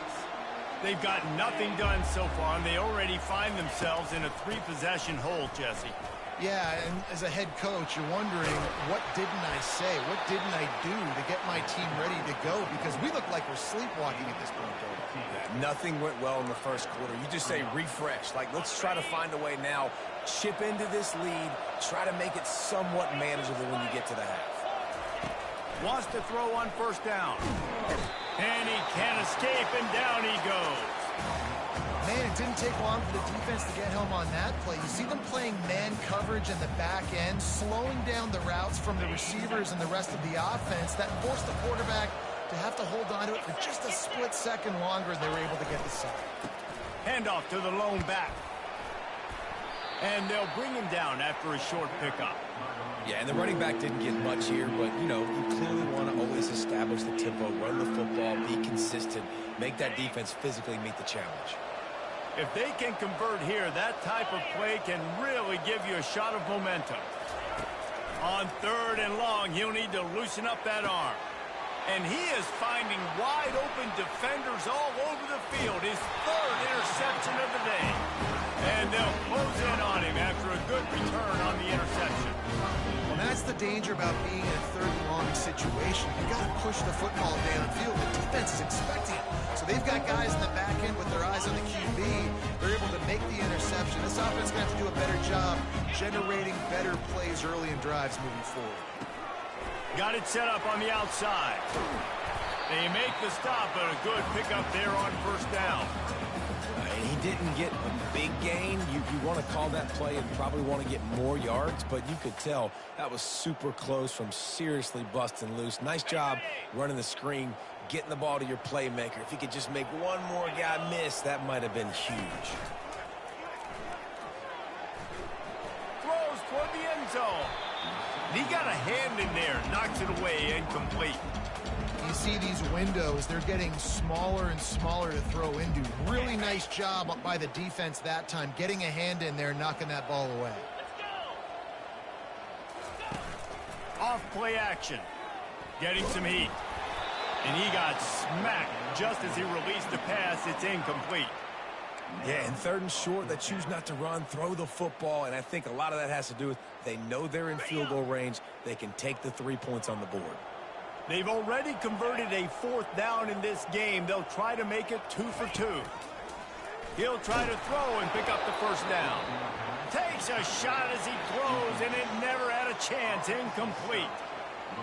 They've got nothing done so far, and they already find themselves in a 3-possession hole, Jesse. Yeah, and as a head coach, you're wondering, what didn't I say? What didn't I do to get my team ready to go? Because we look like we're sleepwalking at this point, though. Yeah, nothing went well in the first quarter. You just say refresh. Like, let's try to find a way now. Chip into this lead. Try to make it somewhat manageable when you get to the half. Wants to throw on first down. And he can't escape, and down he goes. Man, it didn't take long for the defense to get home on that play. You see them playing man coverage in the back end, slowing down the routes from the receivers and the rest of the offense. That forced the quarterback to have to hold on to it for just a split second longer, and they were able to get the sack. Handoff to the lone back. And they'll bring him down after a short pickup. Yeah, and the running back didn't get much here, but, you know, you clearly want to always establish the tempo, run the football, be consistent, make that defense physically meet the challenge. If they can convert here, that type of play can really give you a shot of momentum. On 3rd and long, he'll need to loosen up that arm. And he is finding wide-open defenders all over the field. His 3rd interception of the day. And they'll close in on him after a good return on the interception. Well, that's the danger about being in a 3rd and long situation. You've got to push the football downfield. The defense is expecting it. So they've got guys in the back end with their eyes on the QB. They're able to make the interception. This offense is going to have to do a better job generating better plays early in drives moving forward. Got it set up on the outside. They make the stop, but a good pickup there on first down. He didn't get a big gain. You want to call that play and probably want to get more yards, but you could tell that was super close from seriously busting loose. Nice job running the screen, getting the ball to your playmaker. If he could just make one more guy miss, that might have been huge. end zone. He got a hand in there, knocks it away, incomplete. You see these windows, they're getting smaller and smaller to throw into. Really nice job by the defense that time, getting a hand in there, knocking that ball away. Off play action. Getting some heat. And he got smacked just as he released the pass. It's incomplete. Yeah, and 3rd and short, they choose not to run, throw the football, and I think a lot of that has to do with they know they're in field goal range. They can take the 3 points on the board. They've already converted a 4th down in this game. They'll try to make it 2 for 2. He'll try to throw and pick up the 1st down. Takes a shot as he throws, and it never had a chance. Incomplete.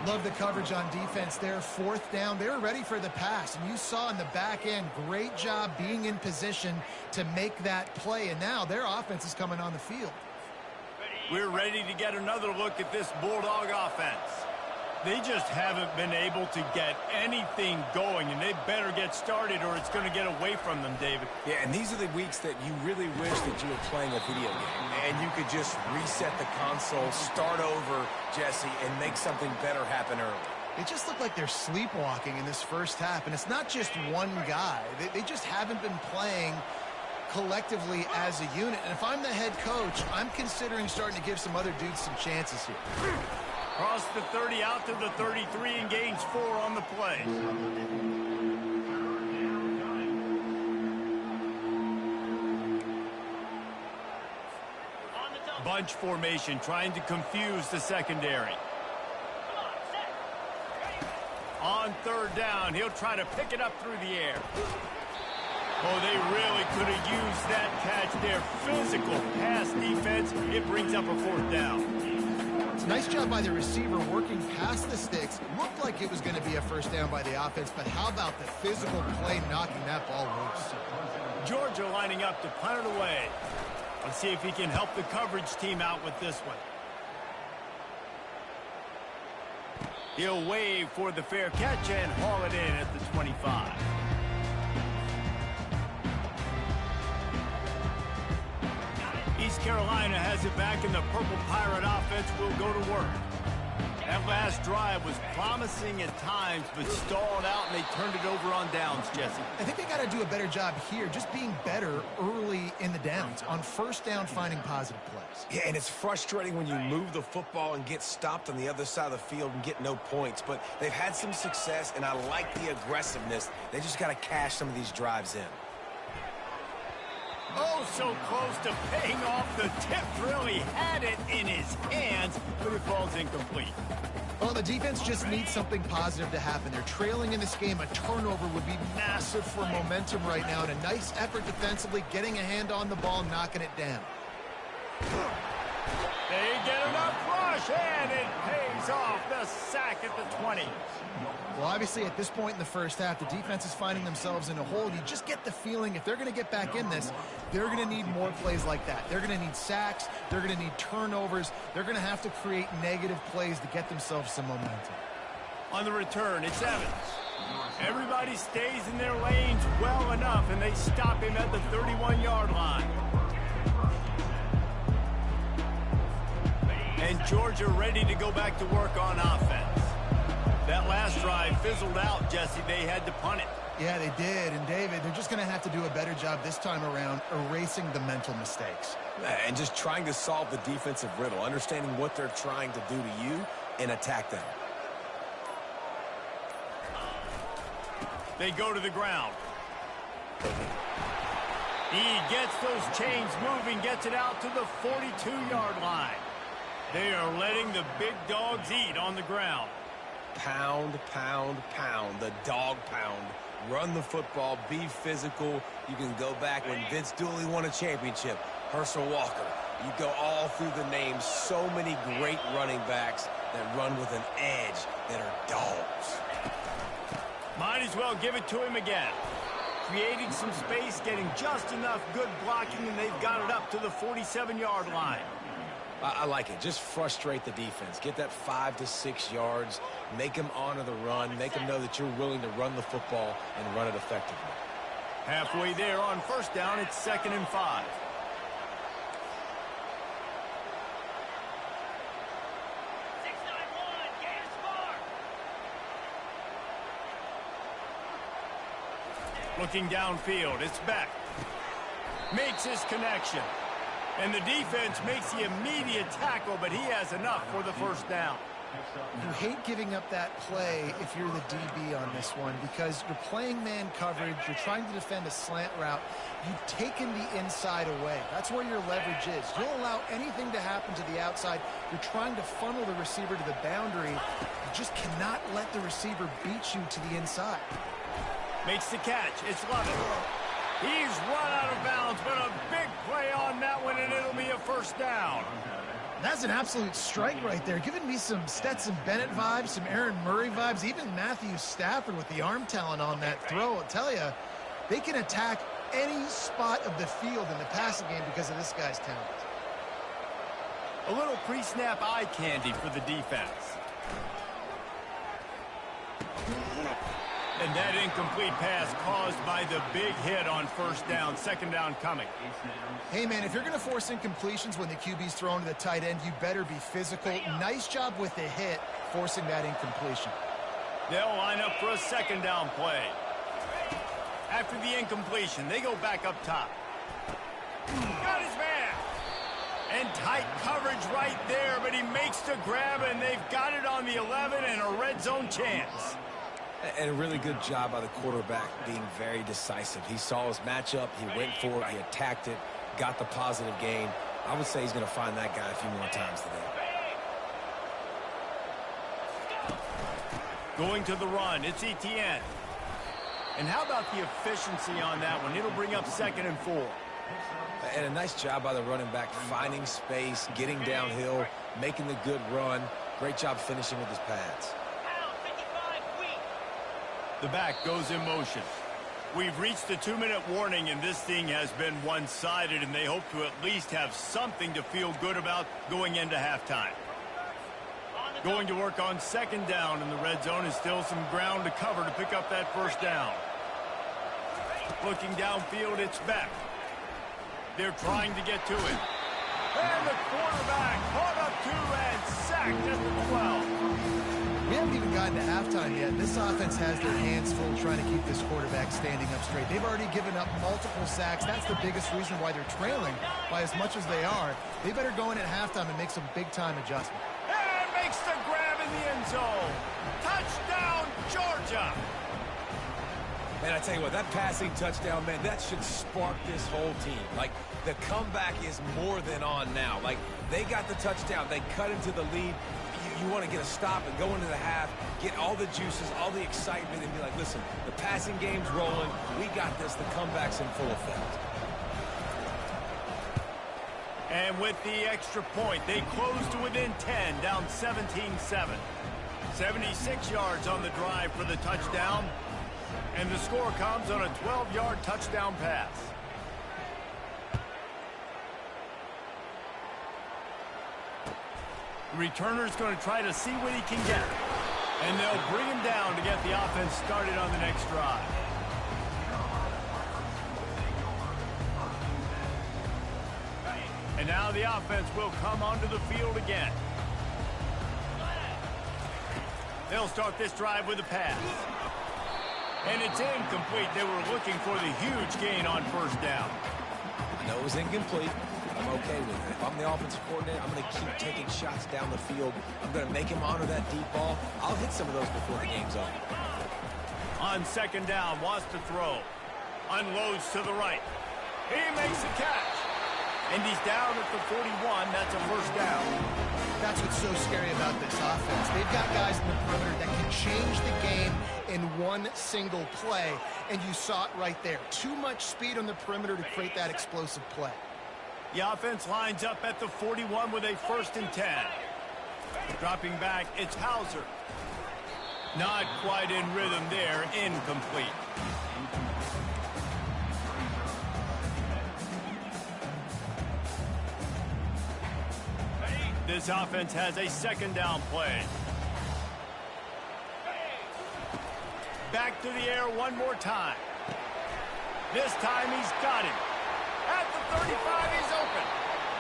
Love the coverage on defense there. 4th down. They were ready for the pass. And you saw in the back end, great job being in position to make that play. And now their offense is coming on the field. We're ready to get another look at this Bulldog offense. They just haven't been able to get anything going, and they better get started or it's going to get away from them, David. Yeah, and these are the weeks that you really wish that you were playing a video game. And you could just reset the console, start over, Jesse, and make something better happen early. It just looked like they're sleepwalking in this first half, and it's not just one guy. They just haven't been playing collectively as a unit. And if I'm the head coach, I'm considering starting to give some other dudes some chances here. Cross the 30 out to the 33 and gains 4 on the play. Bunch formation trying to confuse the secondary. On 3rd down, he'll try to pick it up through the air. Oh, they really could have used that catch there. Physical pass defense. It brings up a 4th down. Nice job by the receiver working past the sticks. Looked like it was going to be a 1st down by the offense, but how about the physical play knocking that ball loose? Georgia lining up to punt it away. Let's see if he can help the coverage team out with this one. He'll wave for the fair catch and haul it in at the 25. East Carolina has it back, and the Purple Pirate offense will go to work. That last drive was promising at times, but stalled out, and they turned it over on downs, Jesse. I think they got to do a better job here, just being better early in the downs, on 1st down, finding positive plays. Yeah, and it's frustrating when you move the football and get stopped on the other side of the field and get no points, but they've had some success, and I like the aggressiveness. They just got to cash some of these drives in. Oh, so close to paying off the tip. Really had it in his hands, but it falls incomplete. Well, the defense just needs something positive to happen. They're trailing in this game. A turnover would be massive for momentum right now, and a nice effort defensively, getting a hand on the ball, knocking it down. They get enough rush, and it pays off. The sack at the 20. Well, obviously, at this point in the first half, the defense is finding themselves in a hole. You just get the feeling if they're going to get back in this, they're going to need more plays like that. They're going to need sacks. They're going to need turnovers. They're going to have to create negative plays to get themselves some momentum. On the return, it's Evans. Everybody stays in their lanes well enough, and they stop him at the 31-yard line. And Georgia ready to go back to work on offense. That last drive fizzled out, Jesse. They had to punt it. Yeah, they did. And, David, they're just going to have to do a better job this time around erasing the mental mistakes. And just trying to solve the defensive riddle, understanding what they're trying to do to you and attack them. They go to the ground. He gets those chains moving, gets it out to the 42-yard line. They are letting the big dogs eat on the ground. Pound, pound, pound, the dog pound. Run the football, be physical. You can go back when Vince Dooley won a championship. Herschel Walker. You go all through the names. So many great running backs that run with an edge that are dogs. Might as well give it to him again. Creating some space, getting just enough good blocking, and they've got it up to the 47-yard line. I like it. Just frustrate the defense. Get that 5 to 6 yards. Make them honor the run. Make them know that you're willing to run the football and run it effectively. Halfway there on first down, it's 2nd and 5. Looking downfield, it's Beck. Makes his connection. And the defense makes the immediate tackle, but he has enough for the first down. You hate giving up that play if you're the DB on this one because you're playing man coverage, you're trying to defend a slant route, you've taken the inside away. That's where your leverage is. You don't allow anything to happen to the outside. You're trying to funnel the receiver to the boundary. You just cannot let the receiver beat you to the inside. Makes the catch. It's Lovett. He's run out of bounds, but a big play on that one, and it'll be a first down. That's an absolute strike right there, giving me some Stetson Bennett vibes, some Aaron Murray vibes, even Matthew Stafford with the arm talent on that throw. I'll tell you, they can attack any spot of the field in the passing game because of this guy's talent. A little pre-snap eye candy for the defense. And that incomplete pass caused by the big hit on first down. Second down coming. Hey, man, if you're going to force incompletions when the QB's thrown to the tight end, you better be physical. Nice job with the hit, forcing that incompletion. They'll line up for a second down play. After the incompletion, they go back up top. Got his man. And tight coverage right there, but he makes the grab, and they've got it on the 11 and a red zone chance. And a really good job by the quarterback being very decisive. He saw his matchup, he went for it, he attacked it, got the positive gain. I would say he's going to find that guy a few more times today. Going to the run, it's Etienne. And how about the efficiency on that one? It'll bring up 2nd and 4. And a nice job by the running back, finding space, getting downhill, making the good run. Great job finishing with his pads. The back goes in motion. We've reached the 2-minute warning, and this thing has been one-sided, and they hope to at least have something to feel good about going into halftime. Going to work on second down, and the red zone is still some ground to cover to pick up that first down. Looking downfield, it's Beck. They're trying to get to it. And the quarterback caught up to and sacked at the 12. We haven't even gotten to halftime yet. This offense has their hands full trying to keep this quarterback standing up straight. They've already given up multiple sacks. That's the biggest reason why they're trailing by as much as they are. They better go in at halftime and make some big-time adjustment. And makes the grab in the end zone. Touchdown, Georgia. And I tell you what, that passing touchdown, man, that should spark this whole team. Like, the comeback is more than on now. Like, they got the touchdown. They cut into the lead. You want to get a stop and go into the half, get all the juices, all the excitement, and be like, listen, the passing game's rolling. We got this. The comeback's in full effect. And with the extra point, they close to within 10, down 17-7. 76 yards on the drive for the touchdown. And the score comes on a 12-yard touchdown pass. The returner's going to try to see what he can get. And they'll bring him down to get the offense started on the next drive. And now the offense will come onto the field again. They'll start this drive with a pass. And it's incomplete. They were looking for the huge gain on first down. I know it was incomplete. I'm okay with it. If I'm the offensive coordinator, I'm going to keep taking shots down the field. I'm going to make him honor that deep ball. I'll hit some of those before the game's over. On second down, wants to throw. Unloads to the right. He makes a catch. And he's down at the 41. That's a first down. That's what's so scary about this offense. They've got guys in the perimeter that can change the game in one single play. And you saw it right there. Too much speed on the perimeter to create that explosive play. The offense lines up at the 41 with a 1st and 10. Dropping back, it's Hauser. Not quite in rhythm there, incomplete. This offense has a second down play. Back to the air one more time. This time he's got him. At the 35, he's open.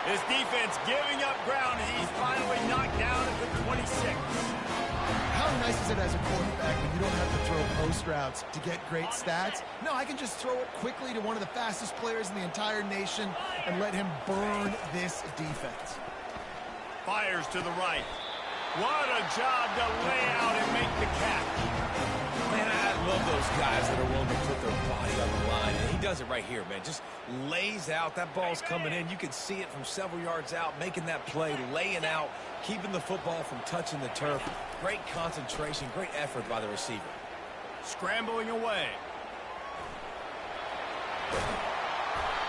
His defense giving up ground as he's finally knocked down at the 26. How nice is it as a quarterback when you don't have to throw post routes to get great stats? No, I can just throw it quickly to one of the fastest players in the entire nation and let him burn this defense. Fires to the right. What a job to lay out and make the catch. Man, I love those guys that are willing to put their body on the line. And he does it right here, man. Just lays out. That ball's coming in. You can see it from several yards out, making that play, laying out, keeping the football from touching the turf. Great concentration, great effort by the receiver. Scrambling away.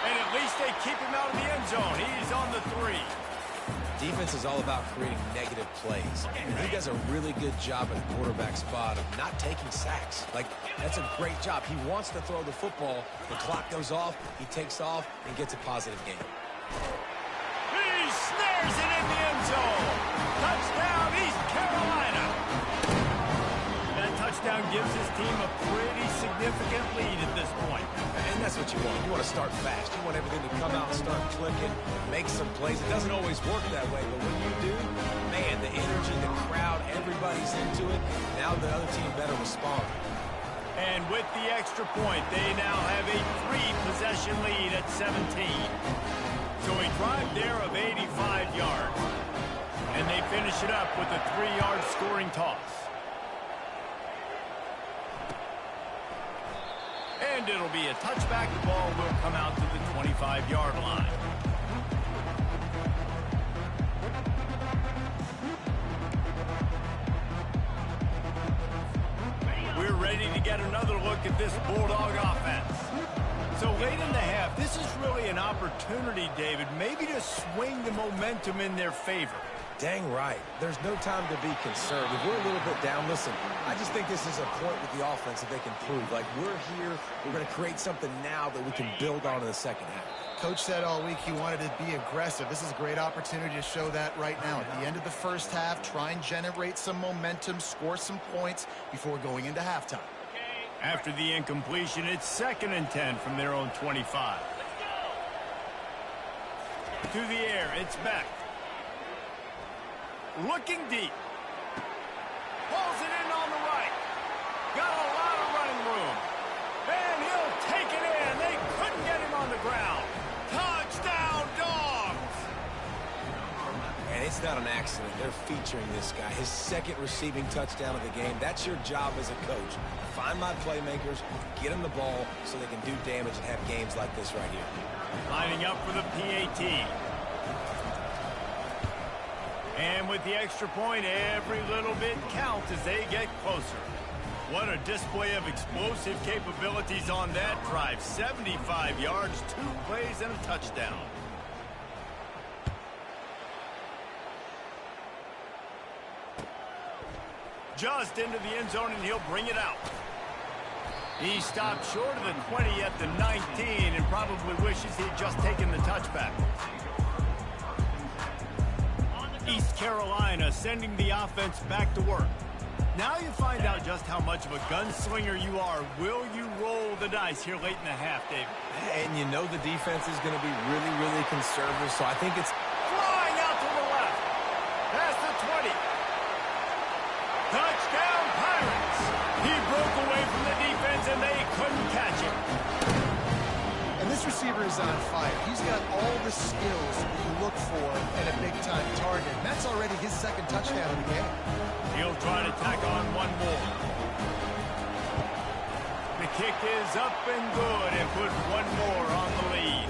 And at least they keep him out of the end zone. He's on the 3. Defense is all about creating negative plays. And he does a really good job at the quarterback spot of not taking sacks. Like, that's a great job. He wants to throw the football. The clock goes off. He takes off and gets a positive gain. He snares it in the end zone. Touchdown, East Carolina. That touchdown gives his team a pretty significant lead at this point. And that's what you want. You want to start fast. You want everything to come out and start clicking, make some plays. It doesn't always work that way, but when you do, man, the energy, the crowd, everybody's into it. Now the other team better respond. And with the extra point, they now have a 3-possession lead at 17. So a drive there of 85 yards. And they finish it up with a 3-yard scoring toss. And it'll be a touchback. The ball will come out to the 25-yard line. We're ready to get another look at this Bulldog offense. So late in the half, this is really an opportunity, David, maybe to swing the momentum in their favor. Dang right. There's no time to be concerned. If we're a little bit down, listen, I just think this is a point with the offense that they can prove. Like, we're here, we're going to create something now that we can build on in the second half. Coach said all week he wanted to be aggressive. This is a great opportunity to show that right now. At the end of the first half, try and generate some momentum, score some points before going into halftime. After the incompletion, it's 2nd and 10 from their own 25. To the air, it's Beck. Looking deep. Pulls it in on the right. Got a lot of running room. And he'll take it in. They couldn't get him on the ground. Touchdown, Dogs! And it's not an accident. They're featuring this guy. His 2nd receiving touchdown of the game. That's your job as a coach. Find my playmakers, get them the ball so they can do damage and have games like this right here. Lining up for the PAT. And with the extra point, every little bit counts as they get closer. What a display of explosive capabilities on that drive. 75 yards, 2 plays, and a touchdown. Just into the end zone, and he'll bring it out. He stopped short of the 20 at the 19 and probably wishes he'd just taken the touchback. East Carolina sending the offense back to work. Now you find out just how much of a gunslinger you are. Will you roll the dice here late in the half, Dave? And you know the defense is going to be really, really conservative, so I think it's flying out to the left. Past the 20. Touchdown, Pirates. He broke away from the defense, and they couldn't catch him. And this receiver is on fire. He's got all the skills you look for in a big-time target. That's already his 2nd touchdown of the game. He'll try to tack on one more. The kick is up and good and put one more on the lead.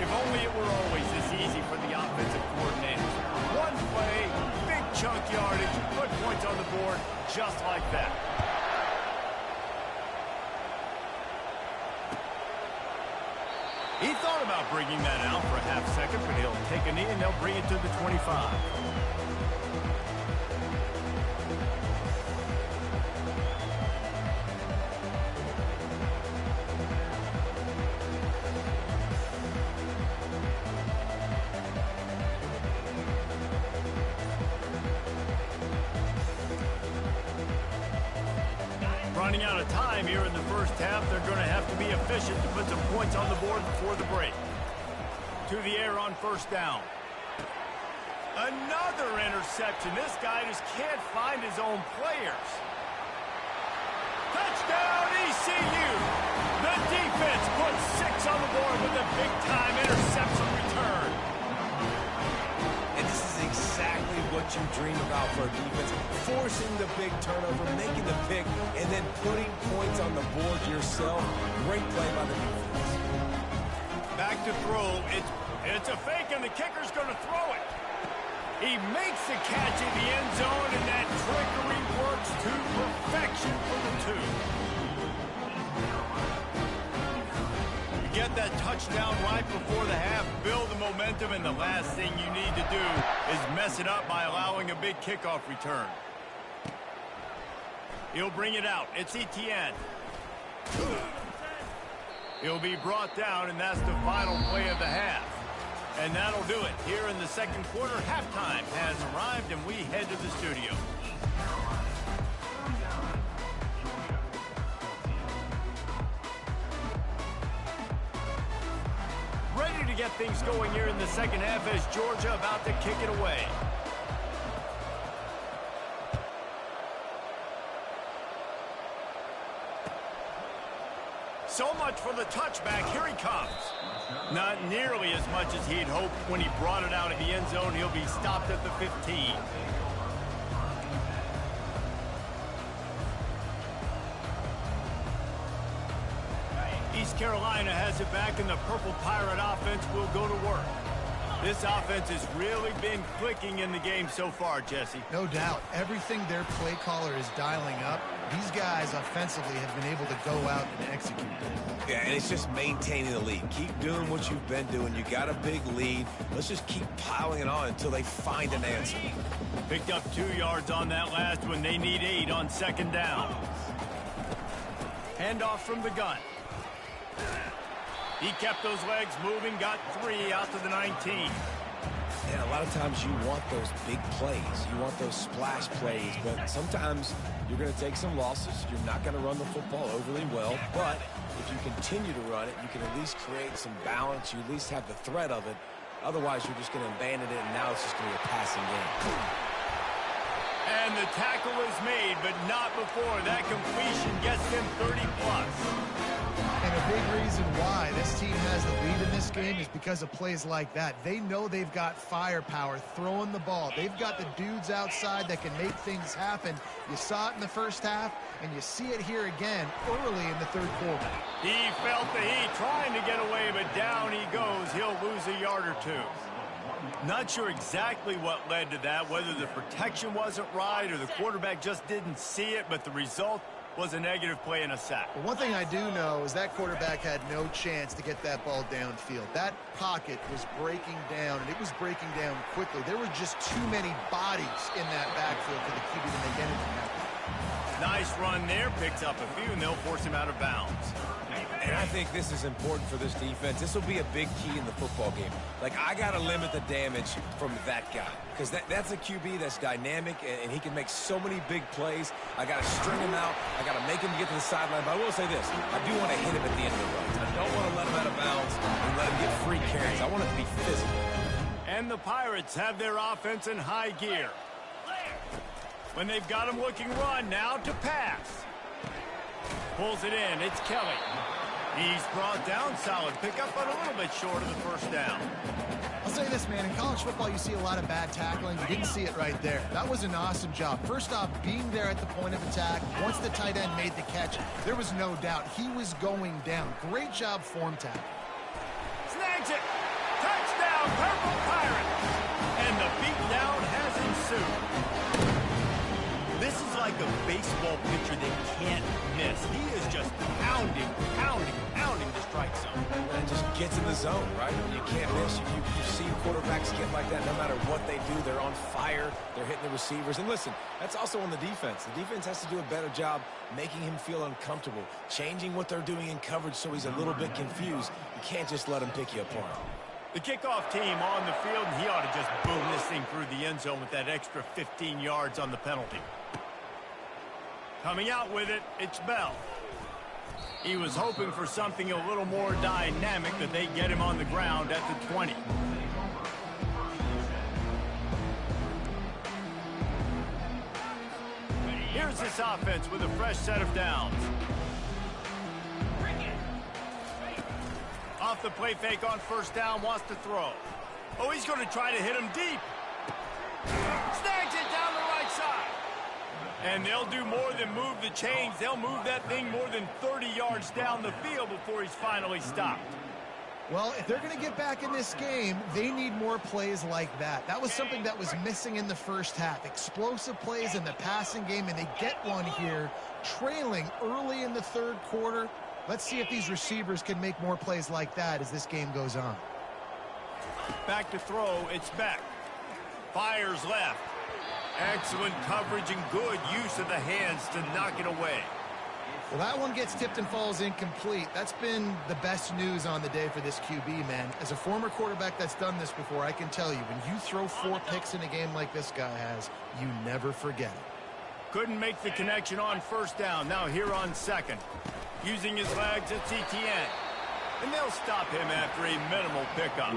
If only it were always this easy for the offensive coordinators. One play, big chunk yardage, put points on the board just like that. He thought about bringing that out for a half second, but he'll take a knee and they'll bring it to the 25. Running out of time here in the first half, they're going to have to be efficient to put some points on the board before the break. to the air on first down. Another interception. This guy just can't find his own players. Touchdown, ECU! The defense puts 6 on the board with a big-time interception return. And this is exactly what you dream about for a defense. Forcing the big turnover, making the pick, and then putting points on the board yourself. Great play by the defense. Back to throw. It's a fake, and the kicker's going to throw it. He makes the catch in the end zone, and that trickery works to perfection for the 2. You get that touchdown right before the half, build the momentum, and the last thing you need to do is mess it up by allowing a big kickoff return. He'll bring it out. It's Etienne. He'll be brought down, and that's the final play of the half. And that'll do it. Here in the second quarter, halftime has arrived, and we head to the studio. Ready to get things going here in the second half as Georgia about to kick it away. So much for the touchback. Here he comes. Not nearly as much as he'd hoped when he brought it out of the end zone. He'll be stopped at the 15. East Carolina has it back, and the Purple Pirate offense will go to work. This offense has really been clicking in the game so far, Jesse. No doubt. Everything their play caller is dialing up, these guys offensively have been able to go out and execute. Yeah, and it's just maintaining the lead. Keep doing what you've been doing. You got a big lead. Let's just keep piling it on until they find an answer. Picked up 2 yards on that last one. They need 8 on second down. Handoff from the gun. He kept those legs moving, got 3 out to the 19. Yeah, a lot of times you want those big plays. You want those splash plays, but sometimes you're going to take some losses. You're not going to run the football overly well, but if you continue to run it, you can at least create some balance. You at least have the threat of it. Otherwise, you're just going to abandon it, and now it's just going to be a passing game. And the tackle is made, but not before that completion gets them 30+. And a big reason why this team has the lead in this game is because of plays like that. They know they've got firepower throwing the ball. They've got the dudes outside that can make things happen. You saw it in the first half, and you see it here again early in the third quarter. He felt the heat trying to get away, but down he goes. He'll lose a yard or 2. Not sure exactly what led to that, whether the protection wasn't right or the quarterback just didn't see it, but the result was a negative play and a sack. But one thing I do know is that quarterback had no chance to get that ball downfield. That pocket was breaking down, and it was breaking down quickly. There were just too many bodies in that backfield for the QB to make anything happen. Nice run there, picks up a few, and they'll force him out of bounds. And I think this is important for this defense. This will be a big key in the football game. Like, I got to limit the damage from that guy because that's a QB that's dynamic, and he can make so many big plays. I got to string him out. I got to make him get to the sideline. But I will say this. I do want to hit him at the end of the runs. I don't want to let him out of bounds and let him get free carries. I want it to be physical. And the Pirates have their offense in high gear. When they've got him looking run, now to pass. Pulls it in. It's Kelly. He's brought down. Solid pickup, but a little bit short of the first down. I'll say this, man. In college football, you see a lot of bad tackling. You didn't see it right there. That was an awesome job. First off, being there at the point of attack. Once the tight end made the catch, there was no doubt he was going down. Great job form tackle. Snags it. Touchdown, Purple Pirates. And the beatdown has ensued. This is like a baseball pitcher they can't miss. He is just pounding the strike zone. And just gets in the zone, right? I mean, you can't miss. You've seen quarterbacks get like that no matter what they do. They're on fire. They're hitting the receivers. And listen, that's also on the defense. The defense has to do a better job making him feel uncomfortable, changing what they're doing in coverage so he's a little bit confused. You can't just let him pick you apart. The kickoff team on the field, and he ought to just boom this thing through the end zone with that extra 15 yards on the penalty. Coming out with it, it's Bell. He was hoping for something a little more dynamic, that they get him on the ground at the 20. Here's this offense with a fresh set of downs. Off the play fake on first down, wants to throw. Oh, he's going to try to hit him deep. Snags it down the right side. And they'll do more than move the chains. They'll move that thing more than 30 yards down the field before he's finally stopped. Well, if they're going to get back in this game, they need more plays like that. That was something that was missing in the first half. Explosive plays in the passing game, and they get one here, trailing early in the third quarter. Let's see if these receivers can make more plays like that as this game goes on. Back to throw, it's Beck. Fires left. Excellent coverage and good use of the hands to knock it away. Well, that one gets tipped and falls incomplete. That's been the best news on the day for this QB, man. As a former quarterback that's done this before, I can tell you, when you throw 4 picks in a game like this guy has, you never forget it. Couldn't make the connection on first down. Now here on second. Using his legs, it's Etienne. And they'll stop him after a minimal pickup.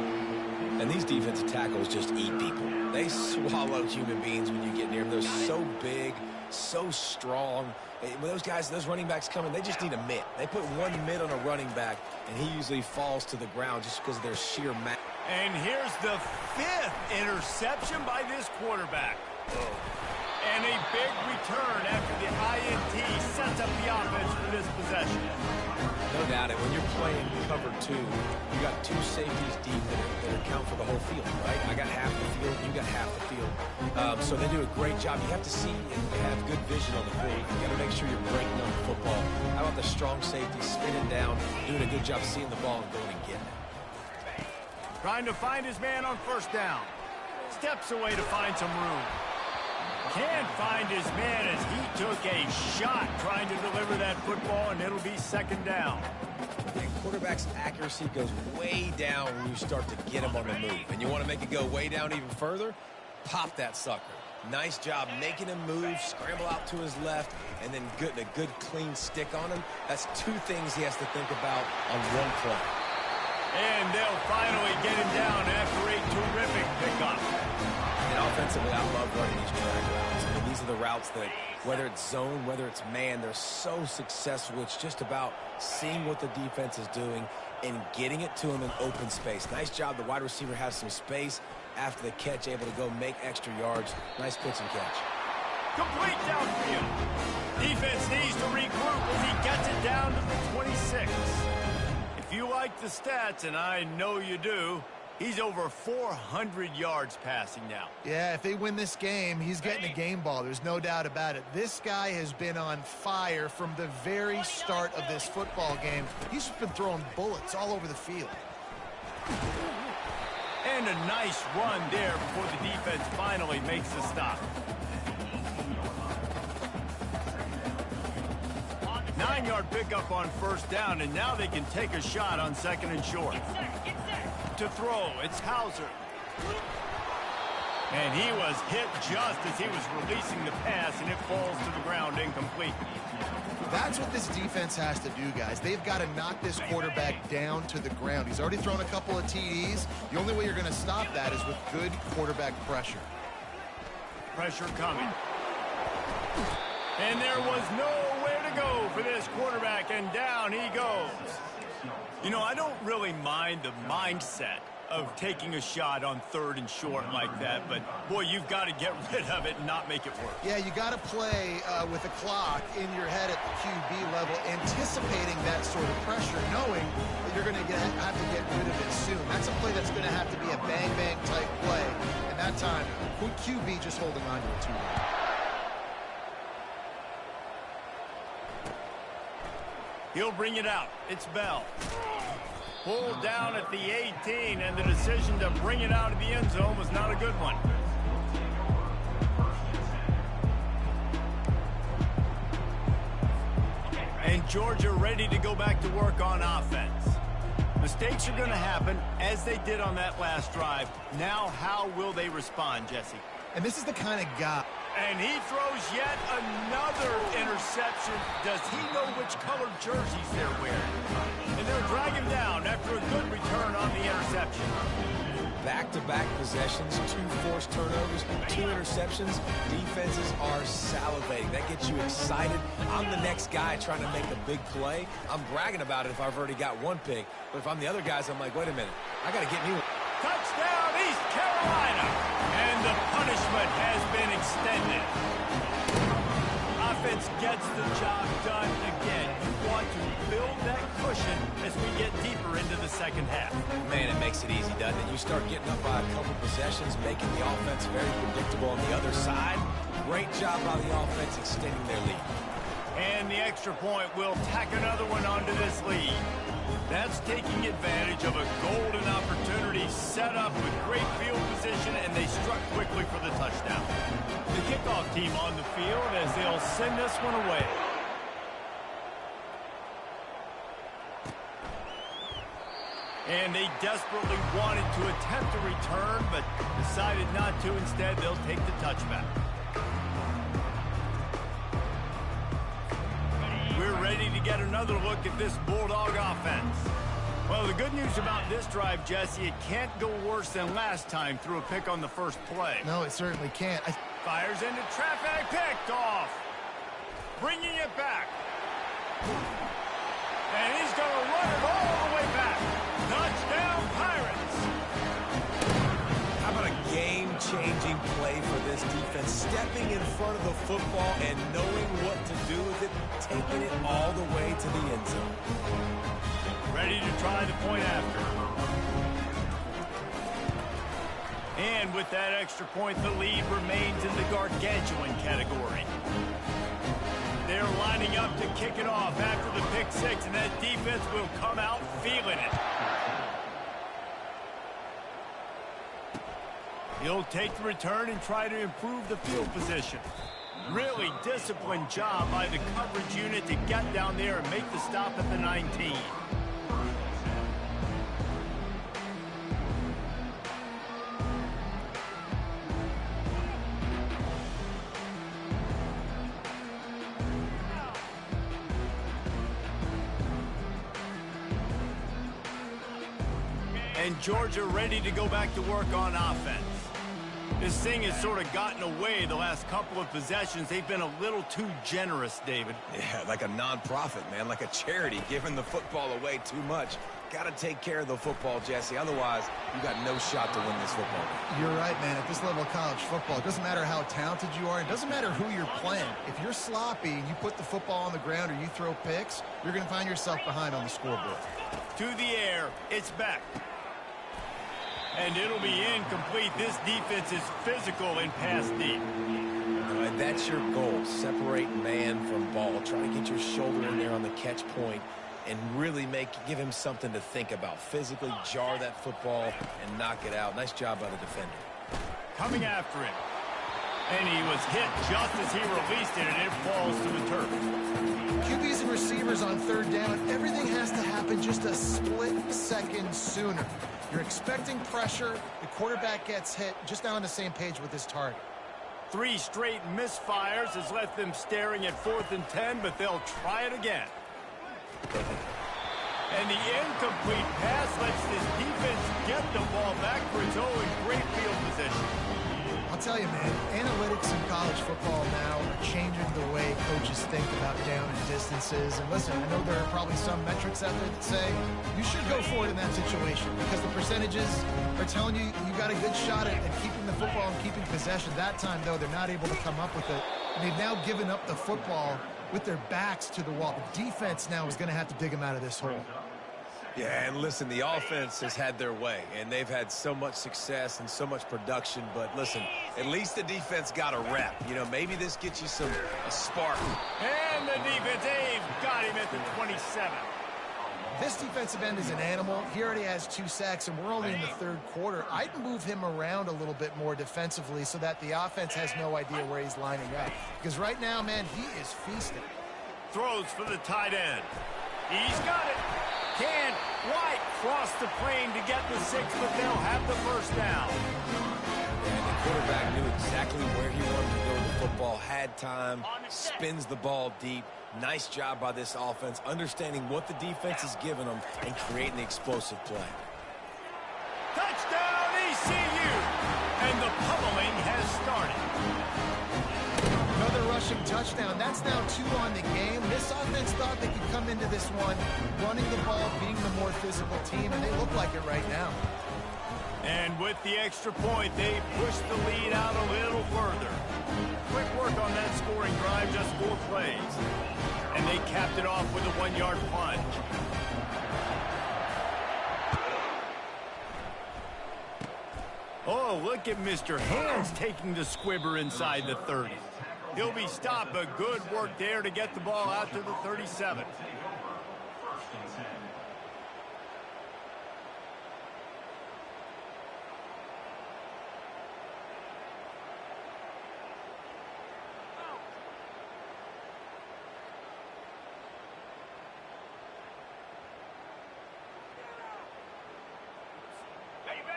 And these defensive tackles just eat people. They swallow human beings when you get near them. They're so big, so strong. When those guys, those running backs come in, they just need a mitt. They put one mitt on a running back, and he usually falls to the ground just because of their sheer mass. And here's the 5th interception by this quarterback. And a big return after the INT sets up the offense for this possession. No doubt it. When you're playing cover 2, you got 2 safeties deep that account for the whole field, right? I got half the field, you got half the field. So they do a great job. You have to see and have good vision on the field. You got to make sure you're breaking on the football. How about the strong safety spinning down, doing a good job seeing the ball and going and getting it. Trying to find his man on first down. Steps away to find some room. Can't find his man as he took a shot trying to deliver that football, and it'll be second down. And quarterback's accuracy goes way down when you start to get him on the move. And you want to make it go way down even further? Pop that sucker. Nice job making him move, scramble out to his left, and then getting a good clean stick on him. That's 2 things he has to think about on one play. And they'll finally get him down after a terrific pickup. And offensively, I love running these drag routes. I mean, these are the routes that, whether it's zone, whether it's man, they're so successful. It's just about seeing what the defense is doing and getting it to him in open space. Nice job. The wide receiver has some space after the catch, able to go make extra yards. Nice pitch and catch. Complete downfield. Defense needs to regroup as he gets it down to the 26. If you like the stats, and I know you do, he's over 400 yards passing now. Yeah, if they win this game, he's getting a game ball. There's no doubt about it. This guy has been on fire from the very start of this football game. He's just been throwing bullets all over the field. And a nice run there before the defense finally makes the stop. 9-yard pickup on first down, and now they can take a shot on second and short. To throw, it's Hauser. And he was hit just as he was releasing the pass, and it falls to the ground incomplete. That's what this defense has to do, guys. They've got to knock this quarterback down to the ground. He's already thrown a couple of TDs. The only way you're going to stop that is with good quarterback pressure. Pressure coming. And there was nowhere to go for this quarterback, and down he goes. You know, I don't really mind the mindset of taking a shot on third and short like that, but boy, you've got to get rid of it and not make it work. Yeah, you got to play with the clock in your head at the QB level, anticipating that sort of pressure, knowing that you're going to have to get rid of it soon. That's a play that's going to have to be a bang-bang type play, and that time, QB just holding on to it too long. He'll bring it out. It's Bell. Pulled down at the 18, and the decision to bring it out of the end zone was not a good one. And Georgia ready to go back to work on offense. Mistakes are going to happen, as they did on that last drive. Now, how will they respond, Jesse? And this is the kind of guy And he throws yet another interception. Does he know which colored jerseys they're wearing? And they'll drag him down after a good return on the interception. Back-to-back possessions, 2 forced turnovers, 2 interceptions. Defenses are salivating. That gets you excited. I'm the next guy trying to make a big play. I'm bragging about it if I've already got 1 pick. But if I'm the other guys, I'm like, wait a minute. I got to get me one. Touchdown, East Carolina. And the punishment has been extended. Offense gets the job done again. You want to build that cushion as we get deeper into the second half. Man, it makes it easy, doesn't it? You start getting up by a couple possessions, making the offense very predictable on the other side. Great job by the offense extending their lead. And the extra point will tack another one onto this lead. That's taking advantage of a golden opportunity set up with great field position, and they struck quickly for the touchdown. The kickoff team on the field as they'll send this one away. And they desperately wanted to attempt a return, but decided not to. Instead, they'll take the touchback. We're ready to get another look at this Bulldog offense. Well, the good news about this drive, Jesse, it can't go worse than last time through a pick on the first play. No, it certainly can't. Fires into traffic, picked off. Bringing it back. And he's going to run it all the way back. Touchdown, Pirates. How about a game-changing play for this defense? Stepping in front of the football and knowing what to do with it, taking it all the way to the end zone. Ready to try the point after. And with that extra point, the lead remains in the gargantuan category. They're lining up to kick it off after the pick six, and that defense will come out feeling it. He'll take the return and try to improve the field position. Really disciplined job by the coverage unit to get down there and make the stop at the 19. And Georgia ready to go back to work on offense. This thing has sort of gotten away the last couple of possessions. They've been a little too generous, David. Yeah, like a non-profit, man, like a charity, giving the football away too much. Got to take care of the football, Jesse. Otherwise, you got no shot to win this football game. You're right, man. At this level of college football, it doesn't matter how talented you are. It doesn't matter who you're playing. If you're sloppy and you put the football on the ground or you throw picks, you're going to find yourself behind on the scoreboard. To the air, it's back. And it'll be incomplete. This defense is physical and pass deep. And that's your goal. Separate man from ball. Try to get your shoulder in there on the catch point and really give him something to think about. Physically jar that football and knock it out. Nice job by the defender. Coming after him. And he was hit just as he released it, and it falls to the turf. QBs and receivers on third down, everything has to happen just a split second sooner. You're expecting pressure. The quarterback gets hit. Just not on the same page with his target. 3 straight misfires has left them staring at 4th and 10, but they'll try it again. And the incomplete pass lets this defense get the ball back for its own great field position. I'll tell you, man, analytics in college football now are changing the way coaches think about down and distances. And listen, I know there are probably some metrics out there that say you should go for it in that situation because the percentages are telling you you got a good shot at keeping the football and keeping possession. That time, though, they're not able to come up with it. And they've now given up the football with their backs to the wall. The defense now is going to have to dig them out of this hole. Yeah, and listen, the offense has had their way, and they've had so much success and so much production. But listen, at least the defense got a rep. You know, maybe this gets you a spark. And the defense, they've got him at the 27. This defensive end is an animal. He already has 2 sacks, and we're only in the third quarter. I'd move him around a little bit more defensively so that the offense has no idea where he's lining up. Because right now, man, he is feasting. Throws for the tight end. He's got it. Can White cross the plane to get the 6, but they'll have the first down. And the quarterback knew exactly where he wanted to go with the football, had time, spins the ball deep. Nice job by this offense, understanding what the defense is giving them and creating the explosive play. Touchdown, ECU! And the pummeling has started. Another rushing touchdown. That's now 2 on the game. This offense thought they could come into this one running the ball, being the more physical team, and they look like it right now. And with the extra point, they push the lead out a little further. Quick work on that scoring drive, just 4 plays. And they capped it off with a 1-yard plunge. Oh, look at Mr. Hands taking the squibber inside the 30. He'll be stopped, but good work there to get the ball out to the 37.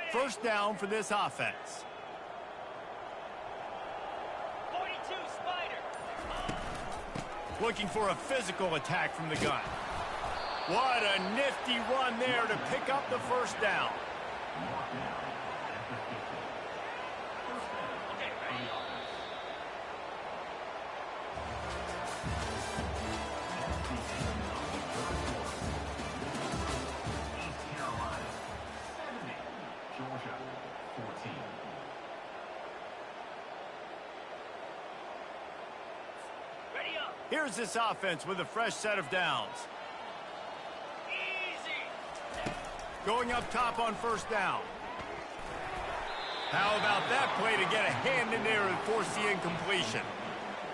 First down for this offense. 42 Spider. Looking for a physical attack from the gun. What a nifty run there to pick up the first down. Here's this offense with a fresh set of downs. Easy. Going up top on first down. How about that play to get a hand in there and force the incompletion?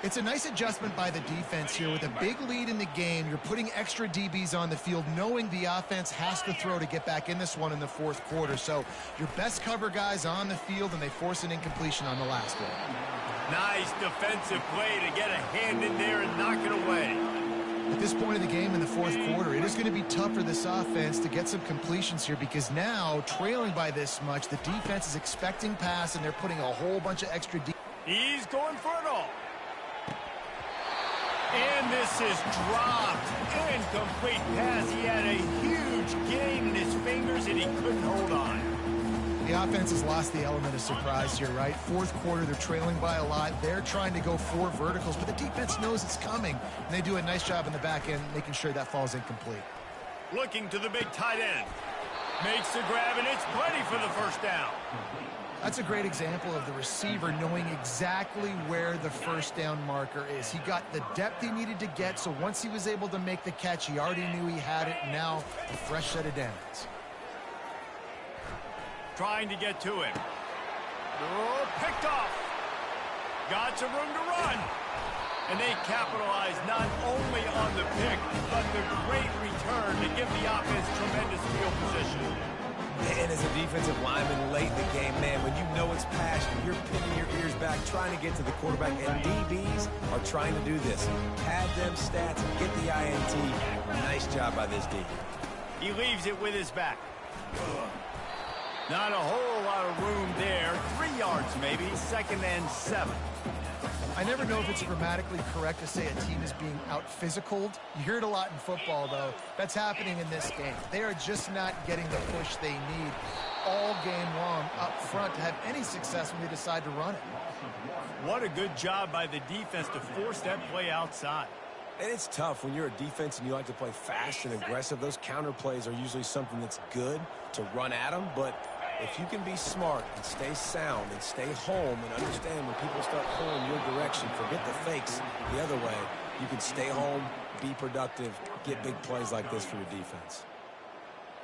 It's a nice adjustment by the defense here. With a big lead in the game, you're putting extra DBs on the field, knowing the offense has to throw to get back in this one in the fourth quarter. So your best cover guys on the field, and they force an incompletion on the last one. Nice defensive play to get a hand in there and knock it away. At this point of the game in the fourth quarter, it is going to be tough for this offense to get some completions here, because now, trailing by this much, the defense is expecting pass, and they're putting a whole bunch of extra DBs. He's going for it all. And this is dropped. Incomplete pass. He had a huge gain in his fingers, and he couldn't hold on. The offense has lost the element of surprise here, right? Fourth quarter, they're trailing by a lot. They're trying to go 4 verticals, but the defense knows it's coming, and they do a nice job in the back end making sure that falls incomplete. Looking to the big tight end. Makes the grab, and it's plenty for the first down. That's a great example of the receiver knowing exactly where the first down marker is. He got the depth he needed to get, so once he was able to make the catch, he already knew he had it, and now a fresh set of downs. Trying to get to him. Oh, picked off. Got some room to run. And they capitalize not only on the pick, but the great return to give the offense tremendous field position. And as a defensive lineman late in the game, man, when you know it's passion, you're pinning your ears back, trying to get to the quarterback, and DBs are trying to do this. Pad them stats, get the INT. Nice job by this D. He leaves it with his back. Not a whole lot of room there. 3 yards maybe, 2nd and 7. I never know if it's grammatically correct to say a team is being out-physicaled. You hear it a lot in football, though. That's happening in this game. They are just not getting the push they need all game long up front to have any success when they decide to run it. What a good job by the defense to force that play outside. And it's tough when you're a defense and you like to play fast and aggressive. Those counter plays are usually something that's good to run at them, but if you can be smart and stay sound and stay home and understand when people start pulling your direction, forget the fakes the other way, you can stay home, be productive, get big plays like this for your defense.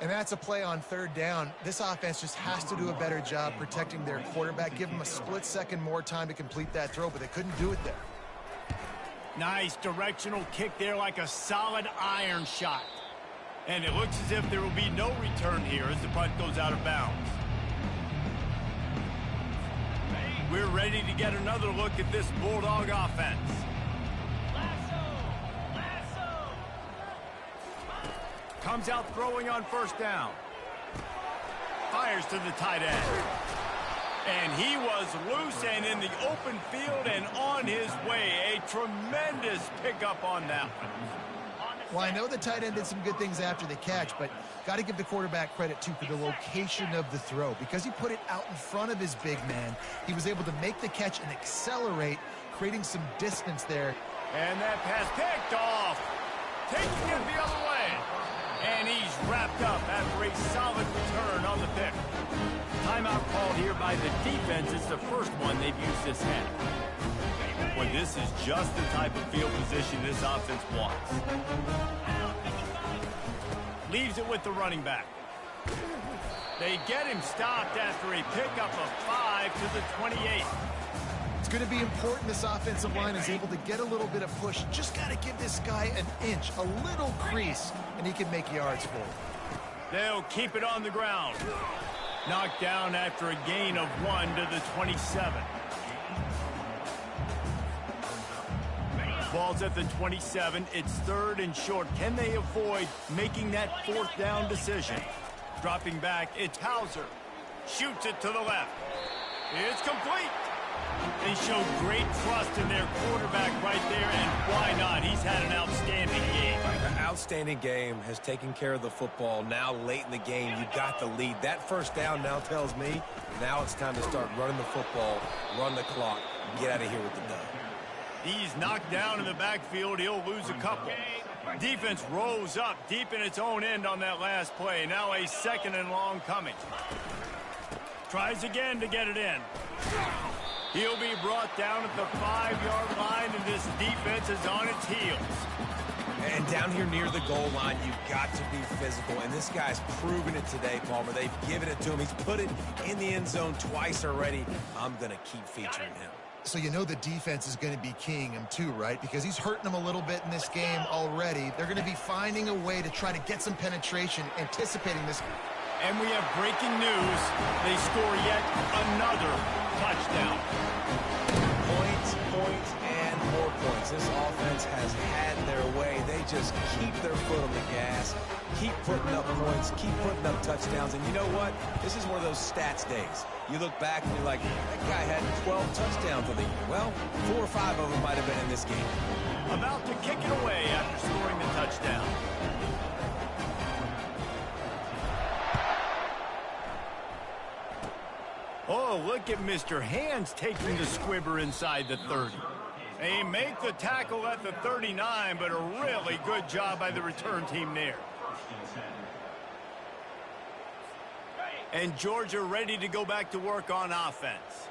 And that's a play on 3rd down. This offense just has to do a better job protecting their quarterback. Give them a split second more time to complete that throw, but they couldn't do it there. Nice directional kick there, like a solid iron shot. And it looks as if there will be no return here as the punt goes out of bounds. We're ready to get another look at this Bulldog offense. Lasso! Comes out throwing on 1st down. Fires to the tight end. And he was loose and in the open field and on his way. A tremendous pickup on that one. Well, I know the tight end did some good things after the catch, but got to give the quarterback credit, too, for the location of the throw. Because he put it out in front of his big man, he was able to make the catch and accelerate, creating some distance there. And that pass picked off, taking it the other way. And he's wrapped up after a solid return on the pick. Timeout called here by the defense. It's the first one they've used this half. Well, this is just the type of field position this offense wants. Leaves it with the running back. They get him stopped after a pickup of 5 to the 28. It's going to be important this offensive line is able to get a little bit of push. Just got to give this guy an inch, a little crease, and he can make yards for it. They'll keep it on the ground. Knocked down after a gain of 1 to the 27. Ball's at the 27. It's 3rd and short. Can they avoid making that 4th down decision? Dropping back, it's Hauser. Shoots it to the left. It's complete. They showed great trust in their quarterback right there, and why not? He's had an outstanding game. An outstanding game, has taken care of the football. Now late in the game, you got the lead. That first down now tells me now it's time to start running the football, run the clock, get out of here with the dub. He's knocked down in the backfield. He'll lose a couple. Defense rose up deep in its own end on that last play. Now a 2nd and long coming. Tries again to get it in. He'll be brought down at the 5-yard line, and this defense is on its heels. And down here near the goal line, you've got to be physical. And this guy's proven it today, Palmer. They've given it to him. He's put it in the end zone twice already. I'm going to keep featuring him. So you know the defense is going to be keying him too, right? Because he's hurting them a little bit in this game already. They're going to be finding a way to try to get some penetration, anticipating this. And we have breaking news. They score yet another touchdown. Points, and more points. This offense has had their way. They just keep their foot on the gas, keep putting up points, keep putting up touchdowns. And you know what? This is one of those stats days. You look back and you're like, that guy had 12 touchdowns for the year. Well, 4 or 5 of them might have been in this game. About to kick it away after scoring the touchdown. Oh, look at Mr. Hands taking the squibber inside the 30. They make the tackle at the 39, but a really good job by the return team there. And Georgia ready to go back to work on offense.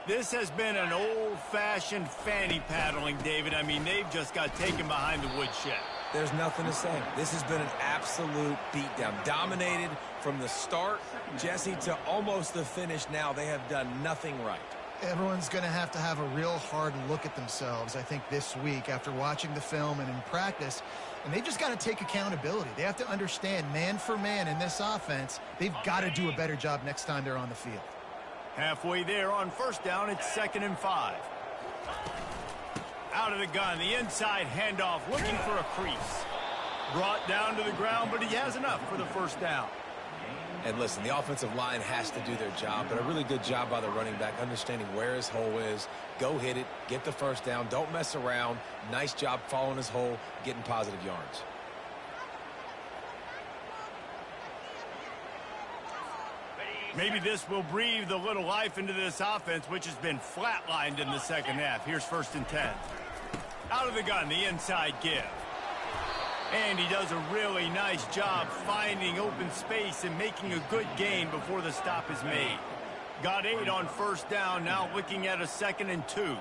This has been an old-fashioned fanny paddling, David. I mean, they've just got taken behind the woodshed. There's nothing to say. This has been an absolute beatdown. Dominated from the start, Jesse, to almost the finish now. They have done nothing right. Everyone's going to have a real hard look at themselves, I think, this week after watching the film and in practice. And they've just got to take accountability. They have to understand, man for man in this offense, they've got to do a better job next time they're on the field. Halfway there on 1st down, it's 2nd and 5. Out of the gun, the inside handoff, looking for a crease. Brought down to the ground, but he has enough for the 1st down. And listen, the offensive line has to do their job, but a really good job by the running back, understanding where his hole is. Go hit it, get the 1st down, don't mess around. Nice job following his hole, getting positive yards. Maybe this will breathe a little life into this offense, which has been flatlined in the 2nd half. Here's 1st and 10. Out of the gun, the inside give. And he does a really nice job finding open space and making a good gain before the stop is made. Got 8 on 1st down, now looking at a 2nd and 2. 3:25.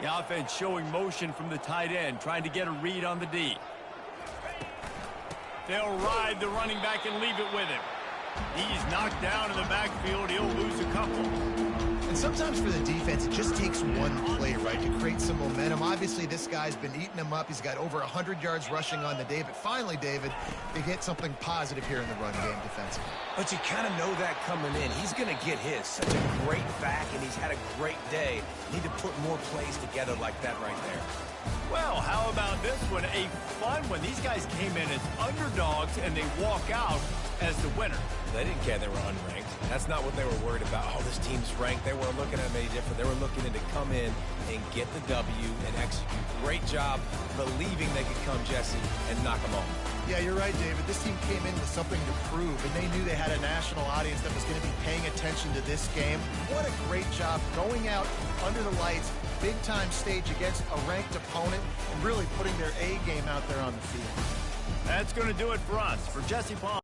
The offense showing motion from the tight end, trying to get a read on the D. They'll ride the running back and leave it with him. He's knocked down in the backfield. He'll lose a couple. And sometimes for the defense, it just takes one play, right, to create some momentum. Obviously, this guy's been eating them up. He's got over 100 yards rushing on the day. But finally, David, they get something positive here in the run game defensively. But you kind of know that coming in. He's going to get his. Such a great back, and he's had a great day. Need to put more plays together like that right there. Well, how about this one? A fun one. These guys came in as underdogs, and they walk out as the winner. They didn't care they were unranked. That's not what they were worried about. Oh, this team's ranked. They weren't looking at them any different. They were looking to come in and get the W and execute. Great job believing they could come, Jesse, and knock them off. Yeah, you're right, David. This team came in with something to prove, and they knew they had a national audience that was going to be paying attention to this game. What a great job going out under the lights, big-time stage against a ranked opponent, and really putting their A game out there on the field. That's going to do it for us. For Jesse Paul.